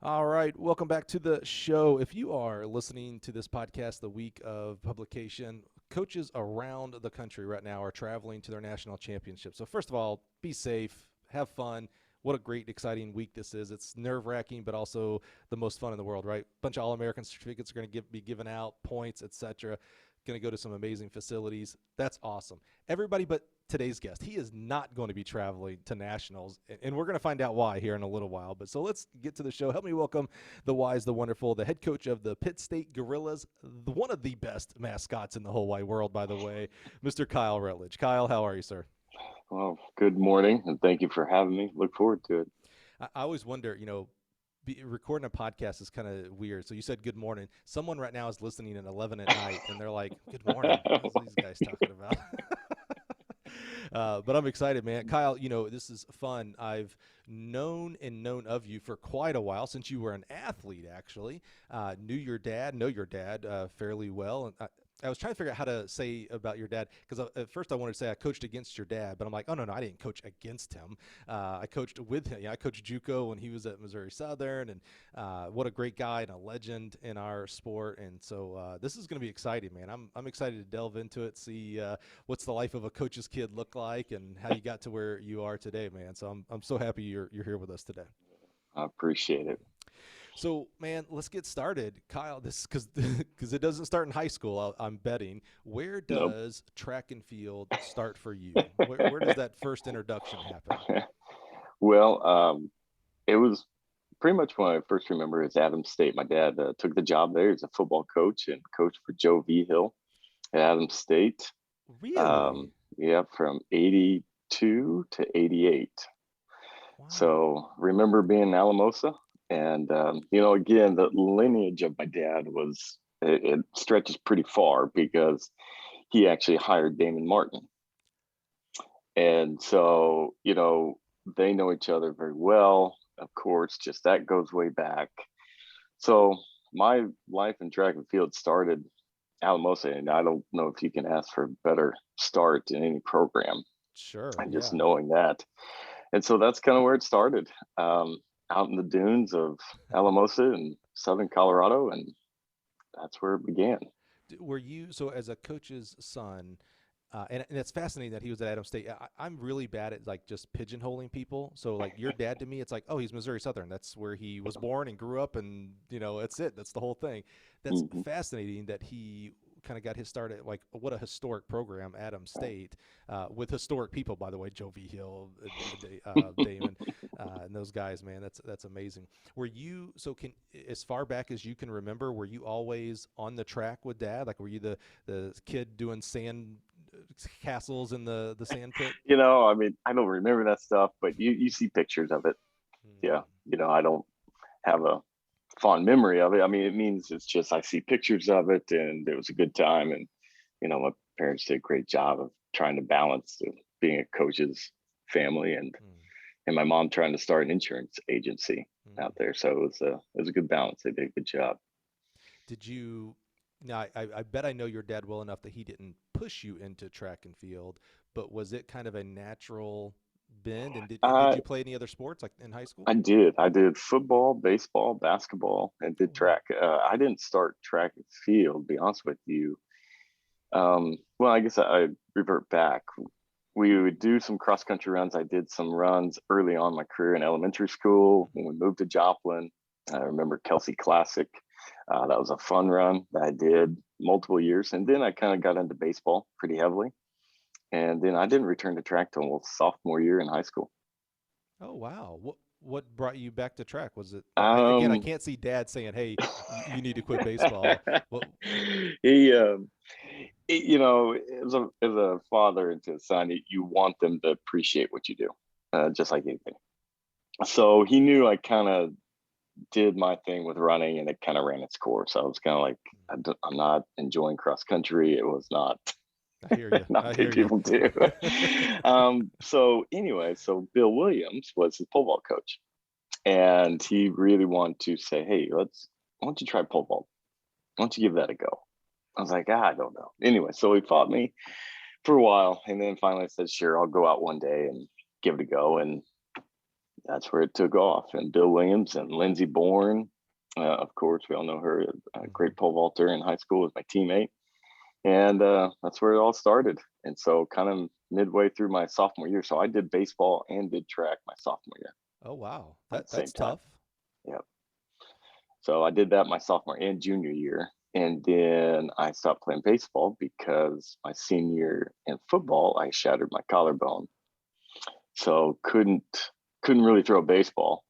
All right, welcome back to the show. If you are listening to this podcast the week of publication, coaches around the country right now are traveling to their national championship. So first of all, be safe, have fun. What a great, exciting week this is. It's nerve-wracking, but also the most fun in the world, right? A bunch of All-American certificates are going to be given out, points, etc. Going to go to some amazing facilities. That's awesome. Everybody but today's guest, he is not going to be traveling to nationals, and we're going to find out why here in a little while. But so let's get to the show. Help me welcome the wise, the wonderful, the head coach of the Pitt State Gorillas, one of the best mascots in the whole wide world, by the way, Mr. Kyle Rutledge. Kyle, how are you, sir? Well, good morning, and thank you for having me. Look forward to it. I always wonder, recording a podcast is kind of weird. So you said good morning. Someone right now is listening at 11 at night, and they're like, good morning. What are these guys talking about? But I'm excited, man. Kyle, this is fun. I've known of you for quite a while, since you were an athlete, actually. Know your dad fairly well. And I was trying to figure out how to say about your dad, because at first I wanted to say I coached against your dad, but I'm like, oh, no, I didn't coach against him. I coached with him. I coached JUCO when he was at Missouri Southern, and what a great guy and a legend in our sport. And so this is going to be exciting, man. I'm excited to delve into it, see what's the life of a coach's kid look like, and how you got to where you are today, man. So I'm so happy you're here with us today. I appreciate it. So, man, let's get started. Kyle, this because it doesn't start in high school, I'm betting. Where Nope. does track and field start for you? Where does that first introduction happen? Well, it was pretty much when I first remember is Adams State. My dad took the job there as a football coach and coached for Joe V. Hill at Adams State. Really? Yeah, from 82 to 88. Wow. So remember being in Alamosa, and again, the lineage of my dad it stretches pretty far because he actually hired Damon Martin, and so they know each other very well. Of course, just that goes way back. So my life in track and field started Alamosa, and I don't know if you can ask for a better start in any program. Sure. And just Yeah. knowing that, and so that's kind of where it started, out in the dunes of Alamosa in southern Colorado, and that's where it began. Were you so as a coach's son? And it's fascinating that he was at Adams State. I'm really bad at like just pigeonholing people. So like your dad to me, it's like, oh, he's Missouri Southern. That's where he was born and grew up, and that's it. That's the whole thing. That's Mm-hmm. fascinating that he kind of got his start at like what a historic program, Adams State, with historic people, by the way, Joe V. Hill, Damon, and those guys. Man, that's amazing. Were you as far back as you can remember? Were you always on the track with dad? Like, were you the kid doing sand castles in the sand pit? I mean, I don't remember that stuff, but you see pictures of it. Yeah, Hmm. I don't have a fond memory of it. I mean, it means it's just I see pictures of it, and it was a good time, and my parents did a great job of trying to balance being a coach's family and my mom trying to start an insurance agency Hmm. out there. So it was a good balance. They did a good job. Did you? Now, I bet I know your dad well enough that he didn't push you into track and field, but was it kind of a natural bend? And did Uh, you play any other sports like in high school? I did. I did football, baseball, basketball, and Oh did wow. track. I didn't start track and field, to be honest with you. Well, I guess I revert back. We would do some cross country runs. I did some runs early on in my career in elementary school when Hmm. we moved to Joplin. I remember Kelsey Classic. That was a fun run that I did multiple years. And then I kind of got into baseball pretty heavily. And then I didn't return to track till sophomore year in high school. Oh wow. What brought you back to track? Was it again? I Um, can't see dad saying, "Hey, you need to quit baseball." Well, he, as a father and to a son, you want them to appreciate what you do, just like anything. So he knew I kind of did my thing with running, and it kind of ran its course. I was kind of like, I'm not enjoying cross country. It was not I hear you. not I many hear you. people do. So anyway, so Bill Williams was his pole vault coach, and he really wanted to say, hey, why don't you try pole vault? Why don't you give that a go? I was like, I don't know. Anyway, so he fought me for a while, and then finally I said, sure, I'll go out one day and give it a go. And that's where it took off. And Bill Williams and Lindsey Bourne, of course, we all know her, a Mm-hmm. great pole vaulter in high school, was my teammate. And that's where it all started. And so kind of midway through my sophomore year, so I did baseball and did track my sophomore year Oh wow, at the same that's time. tough. Yeah. So I did that my sophomore and junior year. And then I stopped playing baseball because my senior year in football, I shattered my collarbone. So couldn't really throw a baseball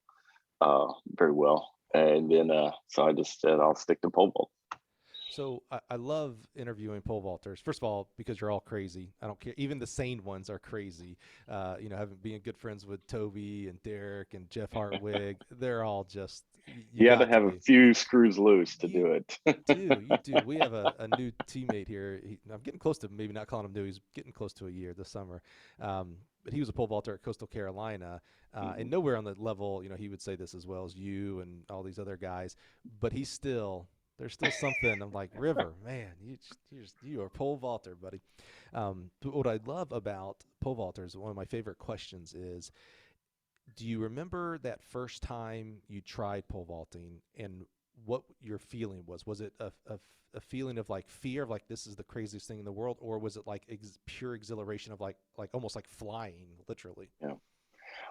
very well. And then so I just said I'll stick to pole vault. So I love interviewing pole vaulters. First of all, because you're all crazy. I don't care. Even the sane ones are crazy. Having being good friends with Toby and Derek and Jeff Hartwig, they're all just you You had to got to have a be. few screws loose to You do it. you do. We have a new teammate here. I'm getting close to maybe not calling him new. He's getting close to a year this summer. But he was a pole vaulter at Coastal Carolina, and nowhere on the level. He would say this as well as you and all these other guys. But there's still something. I'm like, River, man, you are a pole vaulter, buddy. But what I love about pole vaulters, one of my favorite questions is, do you remember that first time you tried pole vaulting and what your feeling was? Was it a feeling of like fear of like this is the craziest thing in the world, or was it like pure exhilaration of like almost like flying, literally? Yeah.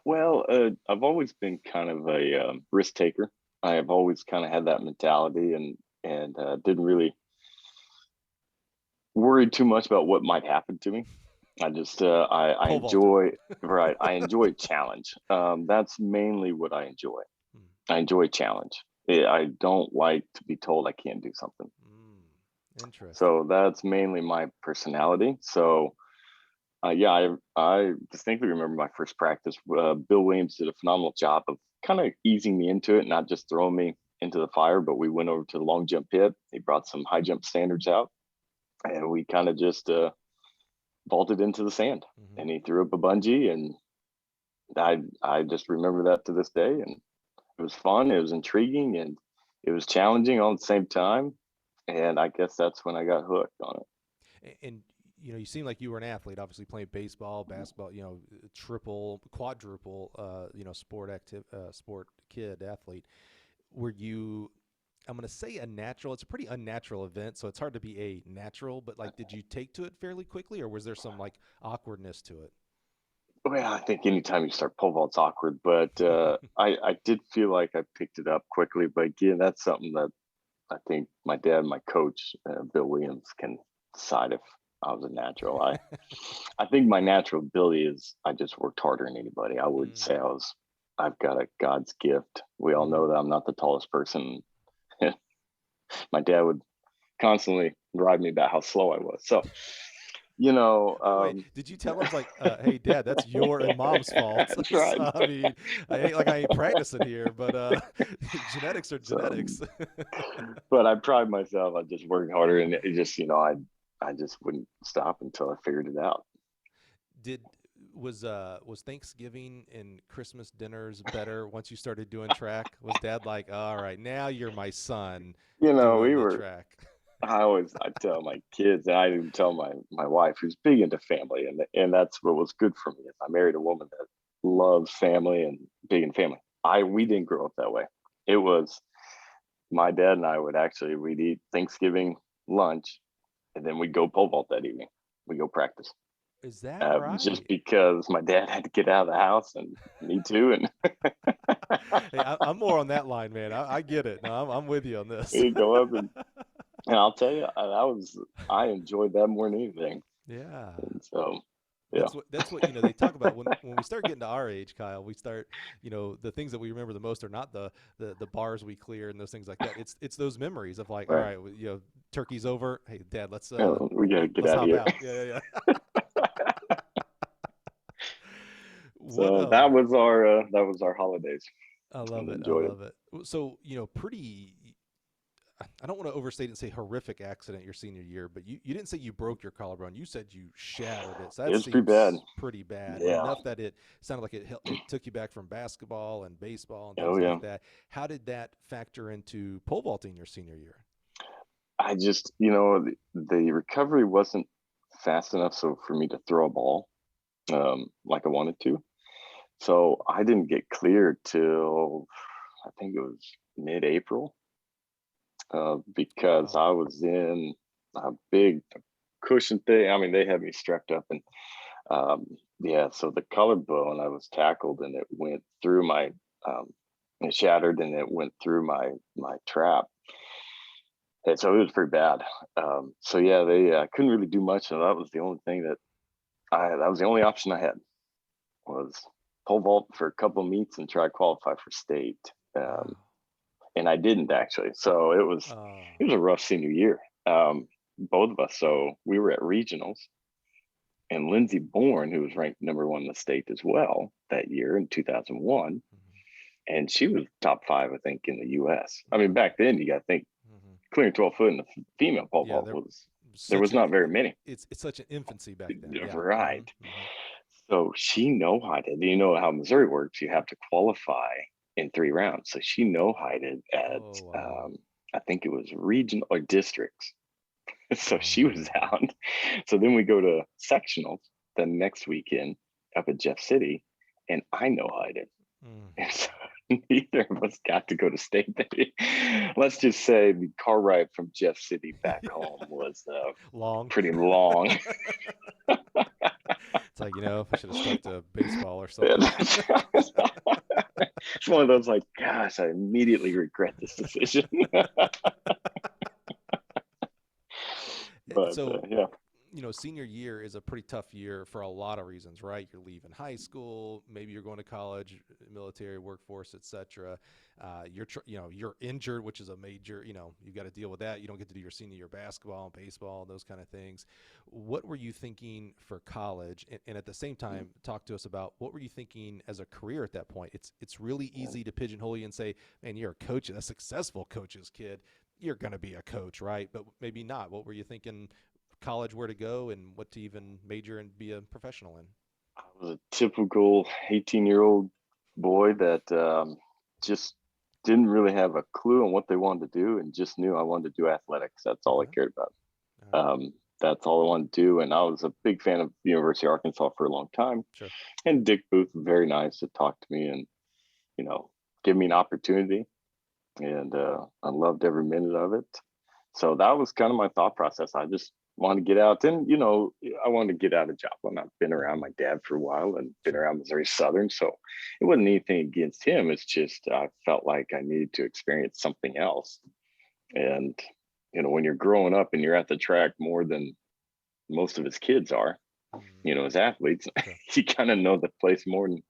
Well, I've always been kind of a risk taker. I have always kind of had that mentality, and didn't really worry too much about what might happen to me. I just I Pole vaulter. enjoy right. I enjoy challenge. That's mainly what I enjoy. Hmm. I enjoy challenge. I don't like to be told I can't do something. Interesting. So that's mainly my personality. So yeah, I distinctly remember my first practice. Bill Williams did a phenomenal job of kind of easing me into it, not just throwing me into the fire, but we went over to the long jump pit. He brought some high jump standards out, and we kind of just vaulted into the sand. Hmm. And he threw up a bungee, and I just remember that to this day. And it was fun, it was intriguing, and it was challenging all at the same time. And I guess that's when I got hooked on it. And you seem like you were an athlete, obviously playing baseball, basketball, triple, quadruple, sport kid athlete. Were you? I'm going to say a natural. It's a pretty unnatural event, so it's hard to be a natural. But like, did you take to it fairly quickly, or was there some like awkwardness to Well, I think anytime you start pole vault's awkward, but it? I did feel like I picked it up quickly. But again, that's something that I think my dad, my coach, Bill Williams, can decide if I was a natural. I think my natural ability is I just worked harder than anybody. I wouldn't say Mm. I've got a God's gift. We all Hmm. know that I'm not the tallest person. My dad would constantly ride me about how slow I was. So, you know, Wait, did you tell him it's like, hey, Dad, that's your and Mom's fault? that's So, right. I mean, I ain't practicing here, but genetics are So, genetics. but I pride myself on just working harder, and it just, I just wouldn't stop until I figured it out. Did was Thanksgiving and Christmas dinners better once you started doing track? Was Dad like, all right, now you're my son We doing the were. track? I tell my kids, and I even tell my wife, who's big into family, and that's what was good for me. Is I married a woman that loves family and big in family. We didn't grow up that way. It was my dad and I would actually we'd eat Thanksgiving lunch, and then we'd go pole vault that evening. We go practice. Is that Just right? because my dad had to get out of the house, and me too, and Hey, I'm more on that line, man. I get it. No, I'm with you on this. we'd go up, and I'll tell you, I enjoyed that more than anything. Yeah. And so, yeah. That's what they talk about when we start getting to our age, Kyle. We start, the things that we remember the most are not the bars we clear and those things like that. It's those memories of like, all Right. right, turkey's over. Hey, Dad, We gotta get let's out of hop here. out. Yeah, yeah, yeah. What So that was our holidays. I love And it. I enjoyed it. love it. So pretty. I don't want to overstate it and say horrific accident your senior year, but you didn't say you broke your collarbone. You said you shattered it. So It that was pretty bad. seems pretty bad. Yeah. Enough that it sounded like it took you back from basketball and baseball and Oh things like yeah. that. How did that factor into pole vaulting your senior year? I just the recovery wasn't fast enough so for me to throw a ball like I wanted to. So I didn't get cleared till I think it was mid-April, because Wow. I was in a big cushion thing. I mean, they had me strapped up, and um, yeah. So the collarbone, I was tackled, and it went through my, um, it shattered, and it went through my trap. And so it was pretty bad. So yeah, they couldn't really do much, and that was the only thing that was the only option I had, was pole vault for a couple of meets and try to qualify for state. Wow. And I didn't actually. So it was Oh. it was a rough senior year. Both of us. So we were at regionals, and Lindsey Bourne, who was ranked #1 in the state as well that year in 2001, Mm-hmm. and she was top 5, I think, in the U.S. I mean, back then you got to think Mm-hmm. clearing 12 foot in the female pole Yeah, vault there was there such was a not very many. it's such an infancy back then. Yeah. Right. Mm-hmm. Mm-hmm. So she no-heighted. You know how Missouri works. You have to qualify in 3 rounds. So she no-heighted at, Oh wow. I think it was regional or districts. So she was Oh. out. So then we go to sectionals the next weekend up at Jeff City, and I no-heighted. Mm. And so neither of us got to go to state. Let's just say the car ride from Jeff City back home was Long. pretty long. It's like, I should have stuck to baseball or something. It's one of those like, gosh, I immediately regret this decision. But So, yeah, senior year is a pretty tough year for a lot of reasons, right? You're leaving high school, maybe you're going to college, military, workforce, etc. You're injured, which is a major, you've got to deal with that. You don't get to do your senior year basketball, baseball, those kind of things. What were you thinking for college? And at the same time, talk to us about what were you thinking as a career at that point? It's really easy to pigeonhole you and say, man, you're a coach, a successful coach's kid. You're going to be a coach, right? But maybe not. What were you thinking? College, where to go, and what to even major and be a professional in? I was a typical 18-year-old boy that just didn't really have a clue on what they wanted to do, and just knew I wanted to do athletics. That's all I Okay. cared about. All right. That's all I wanted to do. And I was a big fan of the University of Arkansas for a long time. Sure. And Dick Booth was very nice to talk to me and, you know, give me an opportunity. And I loved every minute of it. So that was kind of my thought process. I just wanted to get out. And, I wanted to get out of Joplin. I've been around Mm-hmm. my dad for a while and been Sure. around Missouri Southern. So it wasn't anything against him. It's just I felt like I needed to experience something else. And, when you're growing up and you're at the track more than most of his kids are, Mm-hmm. as athletes, Sure. you kind of know the place more in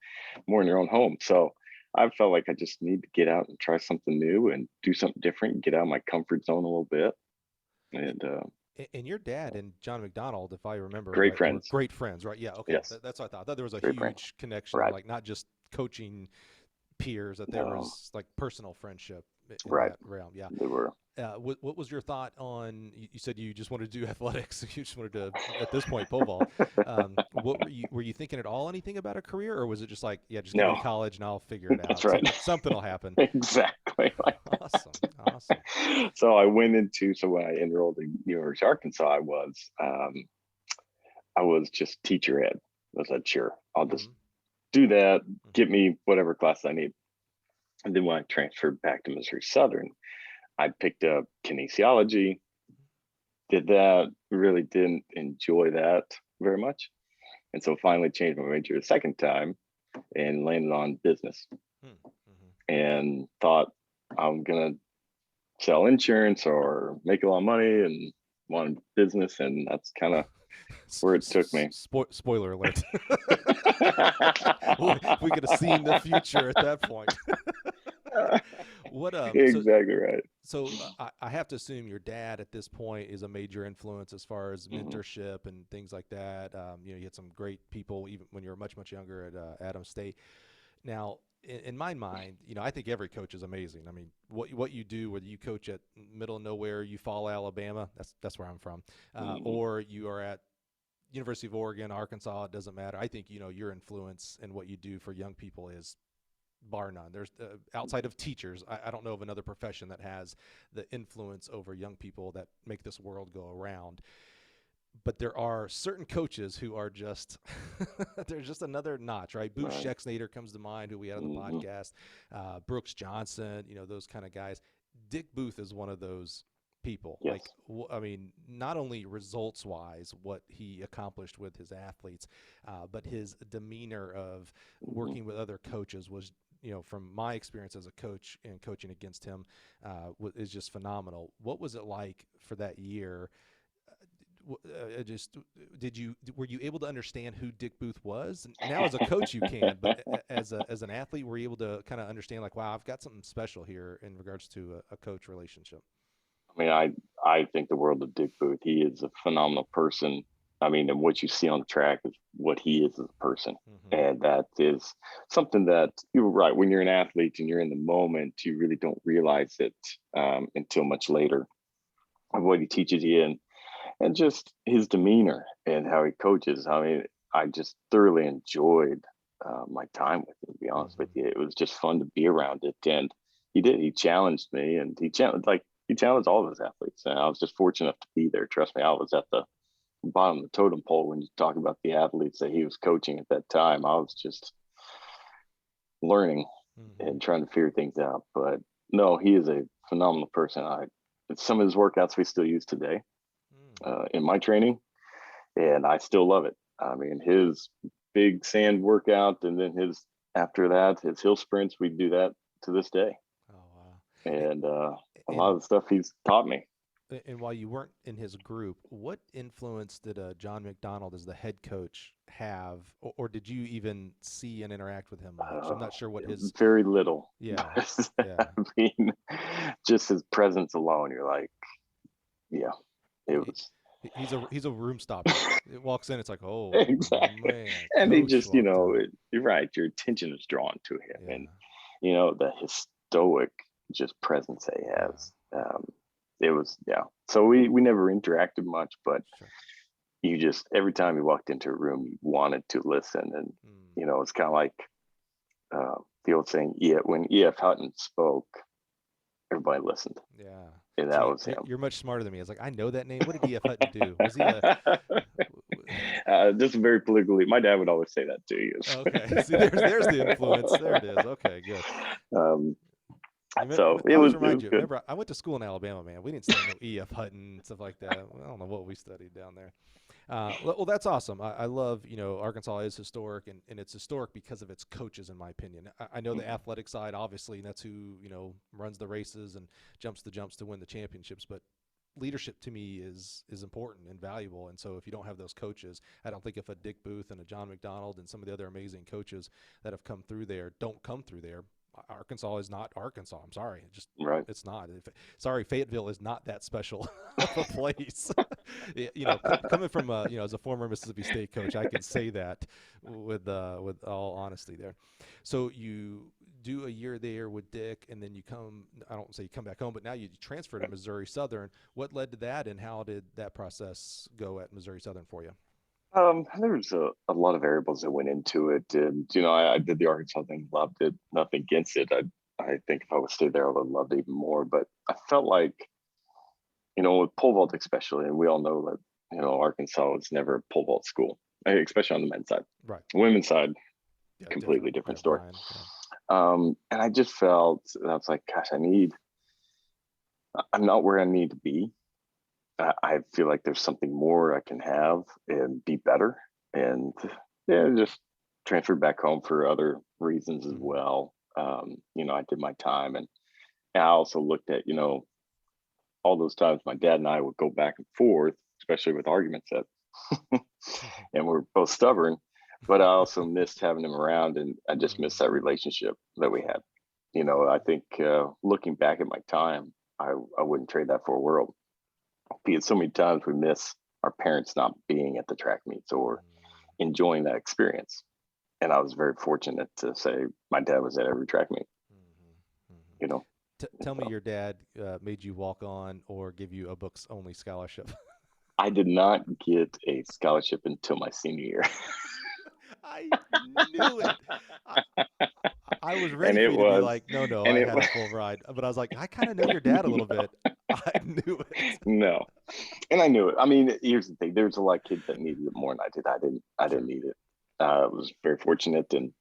your own home. So I felt like I just need to get out and try something new and do something different, get out of my comfort zone a little bit. And And your dad and John McDonald, if I remember great right, were friends. great friends, right? Yeah. Okay. Yes, That's what I thought. I thought there was a great friends. huge connection, Right. like not just coaching peers, that there No, was like personal friendship in right. that realm. Yeah. They were. What was your thought on? You said you just wanted to do athletics. You just wanted to, at this point, pole vault. What were you thinking at all? Anything about a career, or was it just like, yeah, just get me to No, college and I'll figure it that's out. right. Something will happen. Exactly like Awesome, awesome. that. So I went into, so when I enrolled in University of Arkansas, I was just teacher ed. I said, sure, I'll just Mm-hmm. do that, Mm-hmm. get me whatever class I need. And then when I transferred back to Missouri Southern, I picked up kinesiology, did that, really didn't enjoy that very much. And so finally changed my major the second time and landed on business Mm-hmm. and thought I'm going to sell insurance or make a lot of money and wanted business. And that's kind of where it took me. Spoiler alert. We could have seen the future at that point. What Exactly right. I have to assume your dad at this point is a major influence as far as Mhm. mentorship and things like that. You had some great people even when you were much younger at Adams State. Now, in my mind, I think every coach is amazing. I mean, what you do, whether you coach at middle of nowhere, Eufaula, Alabama, that's where I'm from, Mhm. or you are at University of Oregon, Arkansas, it doesn't matter. I think your influence and what you do for young people is bar none. There's outside of teachers, I don't know of another profession that has the influence over young people that make this world go around. But there are certain coaches who are just they're just another notch, right? Bruce Right. Schexnayder comes to mind, who we had on the Hmm. podcast. Brooks Johnson, those kind of guys. Dick Booth is one of those people. Like, Yes. I mean, not only results wise, what he accomplished with his athletes, but his demeanor of Hmm. working with other coaches was, from my experience as a coach and coaching against him, is just phenomenal. What was it like for that year? Just were you able to understand who Dick Booth was? Now as a coach you can, but as an athlete, were you able to kind of understand, like, wow, I've got something special here in regards to a coach relationship? I mean, I think the world of Dick Booth. He is a phenomenal person. I mean, and what you see on the track is what he is as a person. Mm-hmm. And that is something that you're right. When you're an athlete and you're in the moment, you really don't realize it until much later of what he teaches you and just his demeanor and how he coaches. I mean, I just thoroughly enjoyed my time with him, to be honest with Mm-hmm. you. It was just fun to be around it. And he did. He challenged me and he challenged all of his athletes. And I was just fortunate enough to be there. Trust me, I was at the bottom of the totem pole when you talk about the athletes that he was coaching at that time. I was just learning Mm-hmm. and trying to figure things out. But no, he is a phenomenal person. Some of his workouts we still use today Mm. in my training, and I still love it. I mean, his big sand workout, and then his after that, his hill sprints, we do that to this day. Oh wow. A- And a lot And of the stuff he's taught me. and while you weren't in his group, what influence did John McDonald as the head coach have, or did you even see and interact with him much? I'm Uh, not sure what his. Very little. Yeah, I yeah. mean, just his presence alone, you're like, yeah, it He, was he's a room stopper. It walks in, it's like, oh exactly. man, And he coach just, walked in. you're right. Your attention is drawn to him, Yeah, and the his stoic just presence that he yeah, has. It was yeah. So we never interacted much, but sure. you just every time you walked into a room, you wanted to listen, and Mm, it's kind of like the old saying, yeah, when E.F. Hutton spoke, everybody listened, yeah. and that See, was him. you're much smarter than me. I was like, I know that name. What did E.F. Hutton do? Was he a? Just very politically, my dad would always say that to you. Okay, see, there's the influence. There it is. Okay, good. um, You so I always it remind was you. good. Remember, I went to school in Alabama, man. We didn't study no E.F. Hutton and stuff like that. I don't know what we studied down there. Well, that's awesome. I love, Arkansas is historic, and it's historic because of its coaches, in my opinion. I know the athletic side, obviously, and that's who, runs the races and jumps the jumps to win the championships. But leadership to me is important and valuable. And so if you don't have those coaches, I don't think if a Dick Booth and a John McDonald and some of the other amazing coaches that have come through there don't come through there, Arkansas is not Arkansas. I'm sorry. Right. It's not. Sorry, Fayetteville is not that special of a place. Coming from as a former Mississippi State coach, I can say that with all honesty there. So you do a year there with Dick, and then you come. I don't say you come back home, but now you transfer to Missouri Southern. What led to that, and how did that process go at Missouri Southern for you? There was a lot of variables that went into it, and I did the Arkansas thing, loved it, nothing against it. I think if I would stay there, I would have loved it even more. But I felt like, with pole vault especially, and we all know that Arkansas was never a pole vault school, especially on the men's side. Right. Women's side, Yeah. completely Different. Yeah. different story. Brian. Yeah. And I just felt, and I was like, gosh, I'm not where I need to be. I feel like there's something more I can have and be better. And yeah, just transferred back home for other reasons as Mm-hmm. well. I did my time, and I also looked at, all those times my dad and I would go back and forth, especially with arguments and we're both stubborn, but I also missed having him around, and I just missed that Mm-hmm. relationship that we had. I Mm-hmm. think looking back at my time, I wouldn't trade that for a world, because so many times we miss our parents not being at the track meets or enjoying that experience. And I was very fortunate to say my dad was at every track meet, Mm-hmm. Mm-hmm. you know. Tell me So your dad made you walk on or give you a books only scholarship. I did not get a scholarship until my senior year. I knew it. I, I was ready and for it you to be was like, no, and I it had a was full ride. But I was like, I kind of know your dad a little bit. I knew it. No, and I knew it. I mean, here's the thing: there's a lot of kids that needed it more than I did. I didn't need it. I was very fortunate, and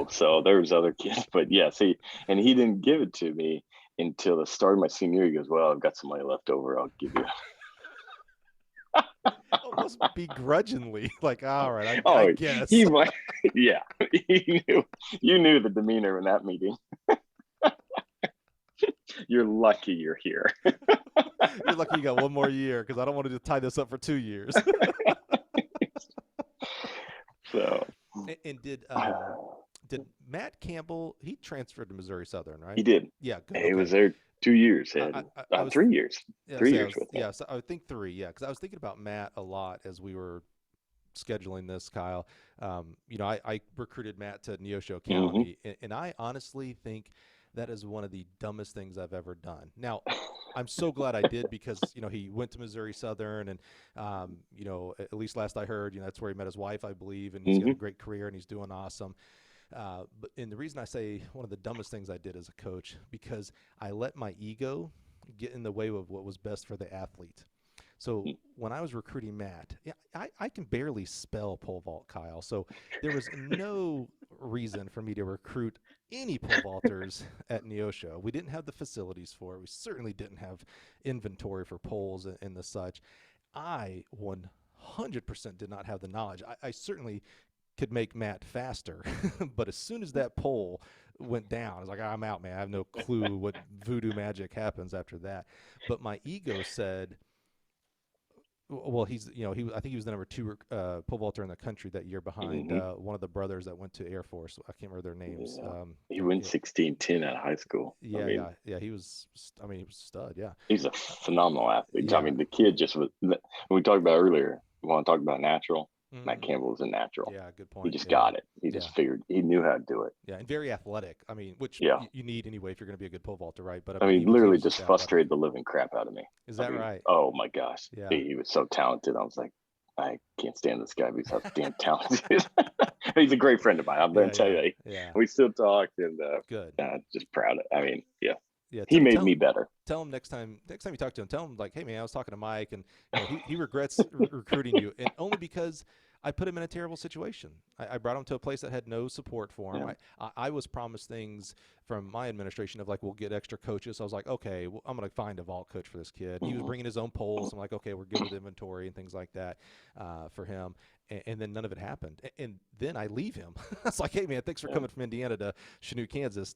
so there was other kids, but yeah, see, and he didn't give it to me until the start of my senior year. He goes, "Well, I've got some money left over. I'll give you." Almost begrudgingly, like, all right, Oh, I guess. he might. Yeah, he knew. You knew the demeanor in that meeting. You're lucky you're here. You're lucky you got one more year because I don't want to just tie this up for 2 years. So, and did Matt Campbell? He transferred to Missouri Southern, right? he did. Yeah, good. He Okay. was there 2 years. I was 3 years. Yeah, 3 so years with him. yeah. So I would think 3. Yeah, because I was thinking about Matt a lot as we were scheduling this, Kyle. I recruited Matt to Neosho County, and I honestly think that is one of the dumbest things I've ever done. Now, I'm so glad I did because, he went to Missouri Southern and, at least last I heard, that's where he met his wife, I believe, and he's got a great career and he's doing awesome. And the reason I say one of the dumbest things I did as a coach, because I let my ego get in the way of what was best for the athlete. So when I was recruiting Matt, I can barely spell pole vault, Kyle. So there was no reason for me to recruit any pole vaulters at Neosho. We didn't have the facilities for it. We certainly didn't have inventory for poles and the such. I 100% did not have the knowledge. I certainly could make Matt faster, but as soon as that pole went down, I was like, I'm out, man. I have no clue what voodoo magic happens after that. But my ego said, well, I think he was the number 2 pole vaulter in the country that year behind one of the brothers that went to Air Force. I can't remember their names. Yeah. He went 16-10 out of high school. Yeah. He was a stud. Yeah, he's a phenomenal athlete. Yeah. I mean, the kid just was. When we talked about earlier, we want to talk about natural. Matt Campbell was a natural. Yeah, good point. He just got it. He just figured. He knew how to do it. Yeah, and very athletic. I mean, which you need anyway if you're going to be a good pole vaulter, right? But I mean, literally just frustrated the living crap out of me. Is that right? Oh my gosh. Yeah. He was so talented. I was like, I can't stand this guy because he's damn talented. He's a great friend of mine. I'm going to tell you. Yeah. We still talk and good. Just proud of. I mean, yeah. Yeah, he made me better. Tell him next time you talk to him, tell him like, hey man, I was talking to Mike, and he regrets recruiting you, and only because I put him in a terrible situation. I brought him to a place that had no support for him. Yeah. I was promised things from my administration of like, we'll get extra coaches. So I was like, okay, well, I'm going to find a vault coach for this kid. He was bringing his own poles. I'm like, okay, we're good with inventory and things like that for him. And then none of it happened. And then I leave him. I was like, hey man, thanks for coming from Indiana to Chanute, Kansas.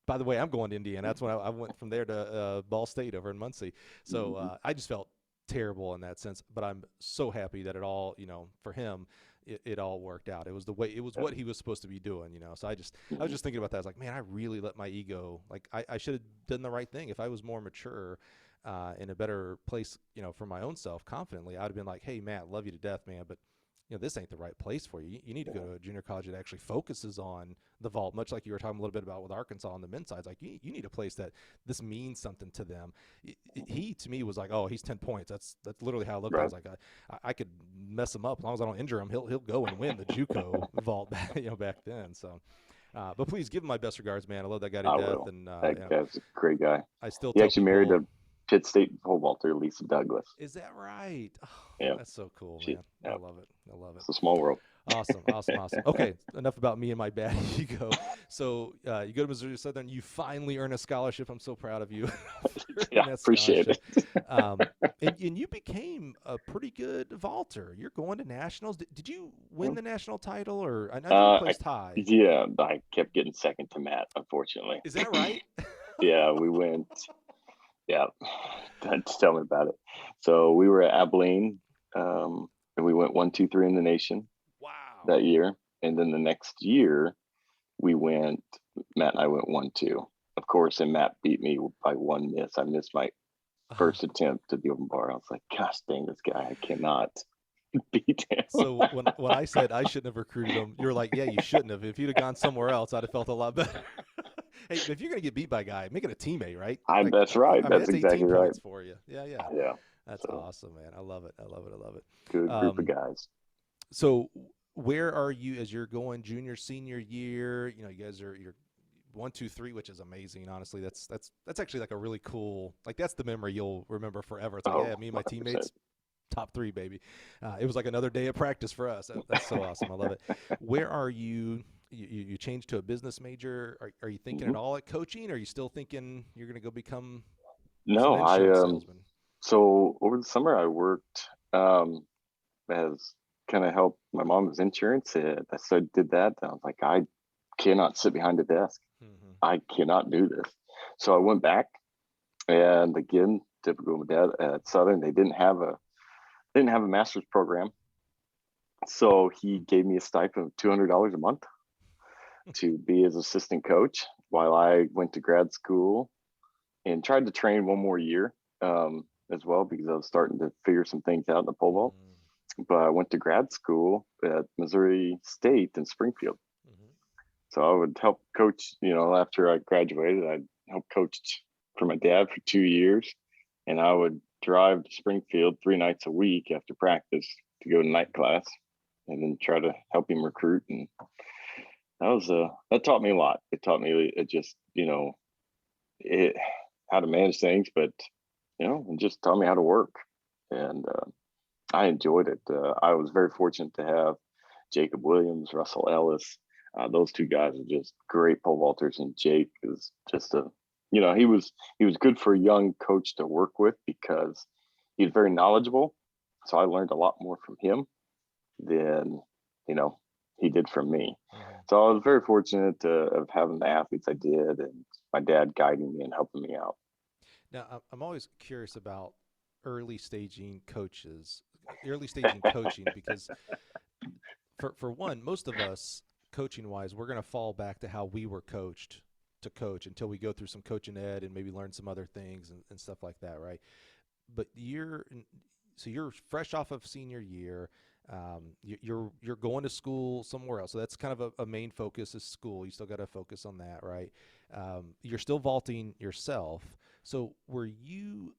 By the way, I'm going to Indiana. That's when I went from there to Ball State over in Muncie. So I just felt terrible in that sense, but I'm so happy that it all, for him, it all worked out. It was what he was supposed to be doing, So I was just thinking about that. I was like, man, I really let my ego, like I should have done the right thing. If I was more mature, in a better place, for my own self confidently, I'd have been like, hey Matt, love you to death, man, but this ain't the right place for you. You need to go to a junior college that actually focuses on the vault, much like you were talking a little bit about with Arkansas on the men's side. Like you need a place that this means something to them. He to me was like, oh, he's 10 points. That's literally how I looked at it. I was like, I could mess him up as long as I don't injure him. He'll go and win the JUCO vault back then. So, but please give him my best regards, man. I love that guy to death. And that guy's a great guy. He actually married a Pitt State pole vaulter, Lisa Douglas. Is that right? Oh, yeah, that's so cool, man. I love it. It's a small world. Awesome. Okay, enough about me and my bad ego. So you go to Missouri Southern. You finally earn a scholarship. I'm so proud of you. Appreciate it. And you became a pretty good vaulter. You're going to nationals. Did you win the national title, or I know you placed high? Yeah, I kept getting second to Matt, unfortunately. Is that right? Yeah, we went. Yeah, tell me about it. So we were at Abilene, and we went 1, 2, 3 in the nation. Wow. That year, and then the next year, Matt and I went 1, 2. Of course, and Matt beat me by 1 miss. I missed my first attempt to the open bar. I was like, gosh dang, this guy, I cannot beat him. So when I said I shouldn't have recruited him, you were like, yeah, you shouldn't have. If you'd have gone somewhere else, I'd have felt a lot better. Hey, if you're going to get beat by a guy, make it a teammate, right? That's right. That's exactly right. For you. Yeah. That's awesome, man. I love it. Good group of guys. So where are you as you're going junior, senior year? You guys you're 1, 2, 3, which is amazing. Honestly, that's actually like a really cool, like that's the memory you'll remember forever. It's like, Oh, yeah, me and my 100%. teammates, top 3, baby. It was like another day of practice for us. That's so awesome. I love it. Where are you? You changed to a business major. Are you thinking at Mhm. all at coaching? Or are you still thinking you're going to go become some No, insurance salesman? so over the summer I worked as kind of help my mom's insurance. I started did that. And I was like, I cannot sit behind a desk. Mm-hmm. I cannot do this. So I went back, and again, typical with dad at Southern, they didn't have a master's program. So he gave me a stipend of $200 a month to be his assistant coach while I went to grad school and tried to train one more year as well, because I was starting to figure some things out in the pole vault. Mm-hmm. But I went to grad school at Missouri State in Springfield. Mm-hmm. So I would help coach, after I graduated, I'd help coach for my dad for 2 years. And I would drive to Springfield 3 nights a week after practice to go to night class and then try to help him recruit. And that taught me a lot. It taught me just, it, how to manage things, but, it just taught me how to work. And I enjoyed it. I was very fortunate to have Jacob Williams, Russell Ellis. Those two guys are just great pole vaulters, and Jake is just he was good for a young coach to work with because he's very knowledgeable. So I learned a lot more from him than he did from me. Mm-hmm. So I was very fortunate of having the athletes I did, and my dad guiding me and helping me out. Now, I'm always curious about early staging coaches, early staging coaching, because for one, most of us coaching wise, we're going to fall back to how we were coached to coach until we go through some coaching ed and maybe learn some other things and stuff like that, right? But you're fresh off of senior year. You're going to school somewhere else, so that's kind of a main focus is school. You still got to focus on that, right? You're still vaulting yourself. So were you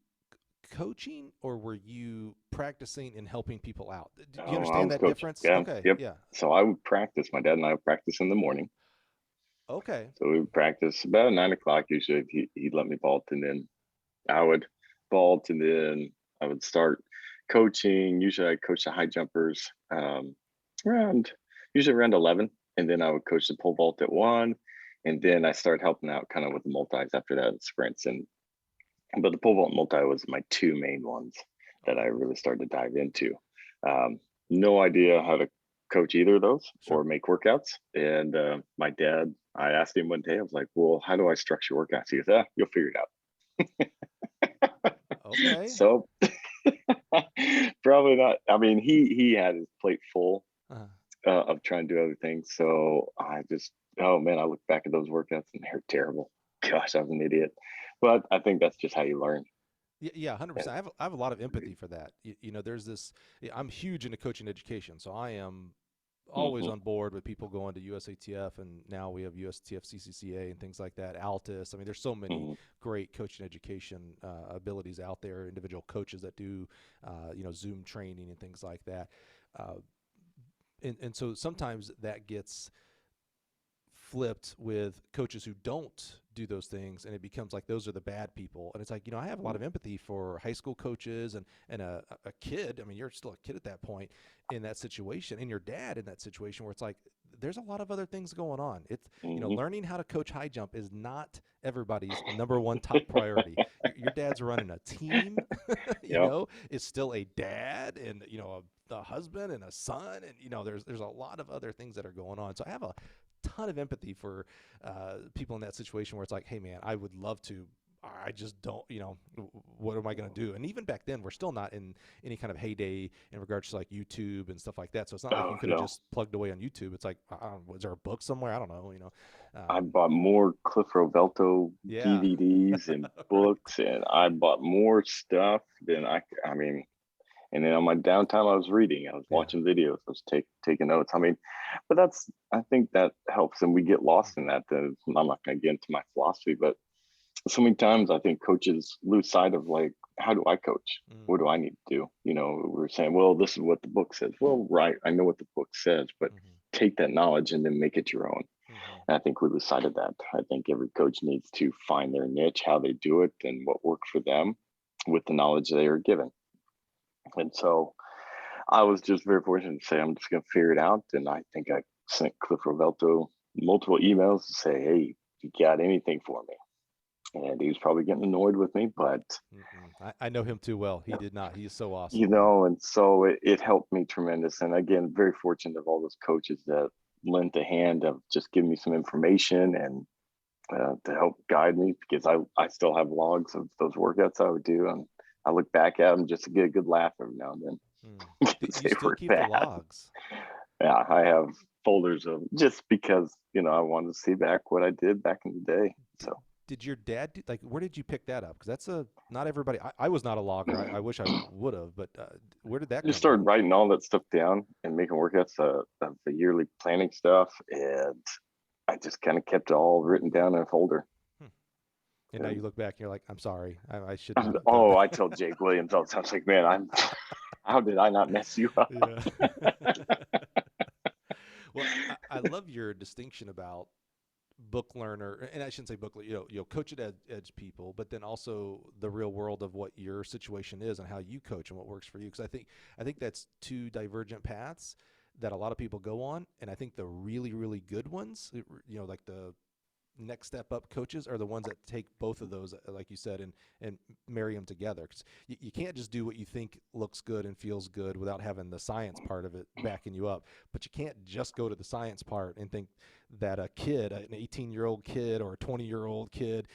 coaching or were you practicing and helping people out? Do you Oh, I understand was that coaching. difference? Yeah, Okay, yep. yeah. So I would practice. My dad and I would practice in the morning. Okay. So we would practice about 9 o'clock usually. He'd let me vault, and then I would vault, and then I would start coaching. Usually I coach the high jumpers around usually around 11, and then I would coach the pole vault at 1, and then I started helping out kind of with the multis after that, and sprints. And but the pole vault and multi was my two main ones that I Okay. really started to dive into. No idea how to coach either of those Sure. or make workouts. And my dad, I asked him one day, I was like, well, how do I structure workouts? He goes, you'll figure it out. Okay. So probably not. I mean, he had his plate full Uh, of trying to do other things. So oh man, I look back at those workouts and they're terrible. Gosh, I was an idiot. But I think that's just how you learn. yeah, 100%. And, I have a lot of empathy for that. There's this. I'm huge into coaching education, so I am always mm-hmm, on board with people going to USATF, and now we have USTF CCCA and things like that. Altus. I mean, there's so many mm-hmm, great coaching education abilities out there. Individual coaches that do, Zoom training and things like that. Uh, and so sometimes that gets flipped with coaches who don't do those things, and it becomes like those are the bad people. And it's like, I have a lot of empathy for high school coaches and a kid. I mean, you're still a kid at that point in that situation, and your dad in that situation where it's like there's a lot of other things going on. It's mm-hmm. learning how to coach high jump is not everybody's number one top priority. Your dad's running a team, Yep. is still a dad and a husband and a son, and there's a lot of other things that are going on. So I have a ton of empathy for people in that situation where it's like, hey man, I would love to, I just don't, what am I going to do? And even back then, we're still not in any kind of heyday in regards to like YouTube and stuff like that. So it's not like you Oh could have no. just plugged away on YouTube. It's like, was there a book somewhere? I don't know, I um, bought more Cliff Rovelto yeah. DVDs and Right. books, and I bought more stuff than I mean, and then on my downtime, I was reading, I was Yeah. watching videos, I was taking notes. I mean, but I think that helps, and we get lost in that. I'm not going to get into my philosophy, but so many times I think coaches lose sight of like, how do I coach? Mm-hmm. What do I need to do? We're saying, well, this is what the book says. Well, right, I know what the book says, but Mm-hmm. take that knowledge and then make it your own. And I think we lose sight of that. I think every coach needs to find their niche, how they do it, and what worked for them with the knowledge they are given. And so I was just very fortunate to say, I'm just going to figure it out. And I think I sent Cliff Rovelto multiple emails to say, hey, you got anything for me? And he was probably getting annoyed with me, but I know him too well. He did not. He is so awesome. and so it helped me tremendous. And again, very fortunate of all those coaches that lent a hand of just giving me some information and to help guide me, because I still have logs of those workouts I would do. And I look back at them just to get a good laugh every now and then. You still keep the logs? Yeah, I have folders of, just because, I wanted to see back what I did back in the day. So did your dad where did you pick that up? Because that's not everybody. I was not a logger. I wish I would have, but where did that come just started from? writing all that stuff down and making workouts of the yearly planning stuff. And I just kind of kept it all written down in a folder. And now you look back and you're like, I'm sorry. I should not. I tell Jake Williams all the time, like, man, how did I not mess you up? Yeah. Well, I love your distinction about book learner, and I shouldn't say book, coach at edge people, but then also the real world of what your situation is and how you coach and what works for you. Because I think that's two divergent paths that a lot of people go on, and I think the really, really good ones, like the next step up coaches, are the ones that take both of those, like you said, and marry them together. Because you can't just do what you think looks good and feels good without having the science part of it backing you up. But you can't just go to the science part and think that a kid, an 18-year-old kid or a 20-year-old kid,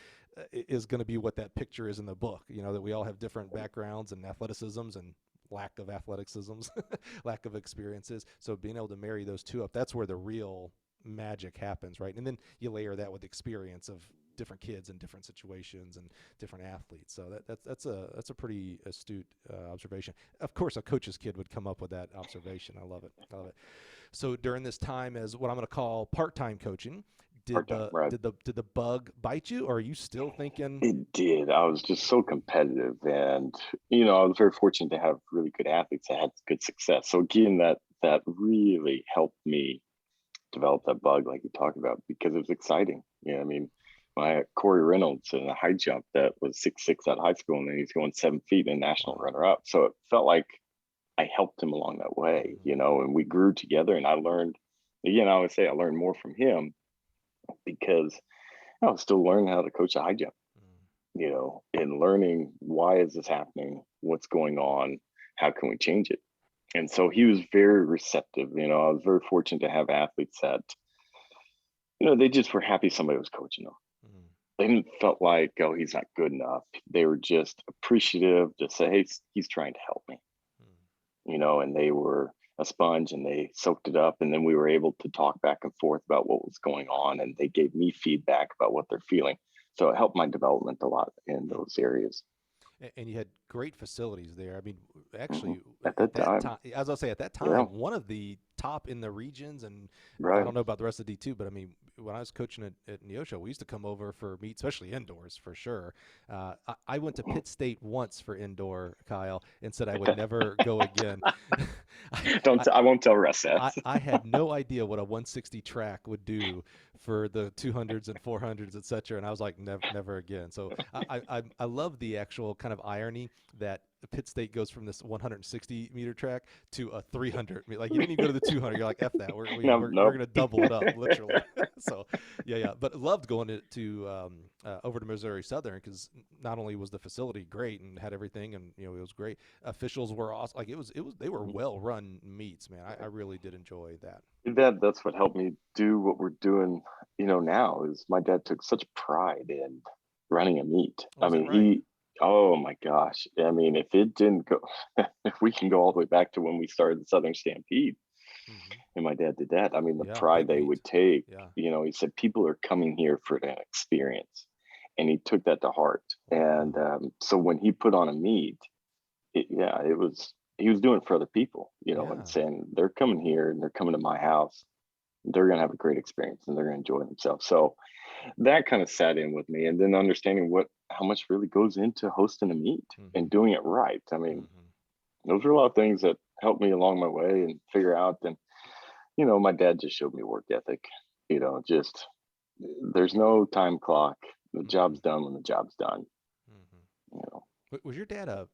is going to be what that picture is in the book. That we all have different backgrounds and athleticisms and lack of athleticisms, lack of experiences. So being able to marry those two up, that's where the real magic happens, right? And then you layer that with experience of different kids in different situations and different athletes. So that's a pretty astute observation. Of course, a coach's kid would come up with that observation. I love it. So during this time as what I'm going to call part-time coaching, did the bug bite you, or are you still thinking? It did. I was just so competitive, and I was very fortunate to have really good athletes that had good success. So again, that really helped me develop that bug, like you talked about, because it was exciting. I mean, I had Corey Reynolds in a high jump that was 6'6" at high school, and then he's going 7 feet and national runner-up. So it felt like I helped him along that way, and we grew together. And I learned, again, I always say I learned more from him because I was still learning how to coach a high jump, and learning, why is this happening? What's going on? How can we change it? And so he was very receptive. I was very fortunate to have athletes that, they just were happy somebody was coaching them. They didn't felt like, oh, he's not good enough. They were just appreciative to say, hey, he's trying to help me, and they were a sponge and they soaked it up. And then we were able to talk back and forth about what was going on. And they gave me feedback about what they're feeling. So it helped my development a lot in those areas. And you had great facilities there. I mean, actually, at that time, as I'll say, at that time, one of the top in the regions, and I don't know about the rest of D2, but I mean, when I was coaching at Neosho, we used to come over for meet, especially indoors, for sure. I went to Pitt State once for indoor, Kyle, and said I would never go again. I won't tell Russ that. I had no idea what a 160 track would do for the 200s and 400s, et cetera. And I was like, never again. So I love the actual kind of irony that Pitt State goes from this 160 meter track to a 300. Like, you didn't even go to the 200. You're like, F that. We're going to double it up, literally. So yeah. But loved going to over to Missouri Southern, because not only was the facility great and had everything, and it was great. Officials were awesome. Like, it was they were well run meets, man. I really did enjoy that. That's what helped me do what we're doing, now, is my dad took such pride in running a meet. I mean, right? Oh my gosh. I mean, if it didn't go, if we can go all the way back to when we started the Southern Stampede, and my dad did that, I mean, the pride they would take, he said, people are coming here for an experience. And he took that to heart. And so when he put on a meet, he was doing it for other people, and saying, they're coming here and they're coming to my house. They're going to have a great experience and they're going to enjoy themselves. So that kind of sat in with me. And then understanding how much really goes into hosting a meet and doing it right. I mean, those are a lot of things that helped me along my way and figure out. And, my dad just showed me work ethic, just there's no time clock. The Mm-hmm. job's done when the job's done. Mm-hmm. You know. Was your dad a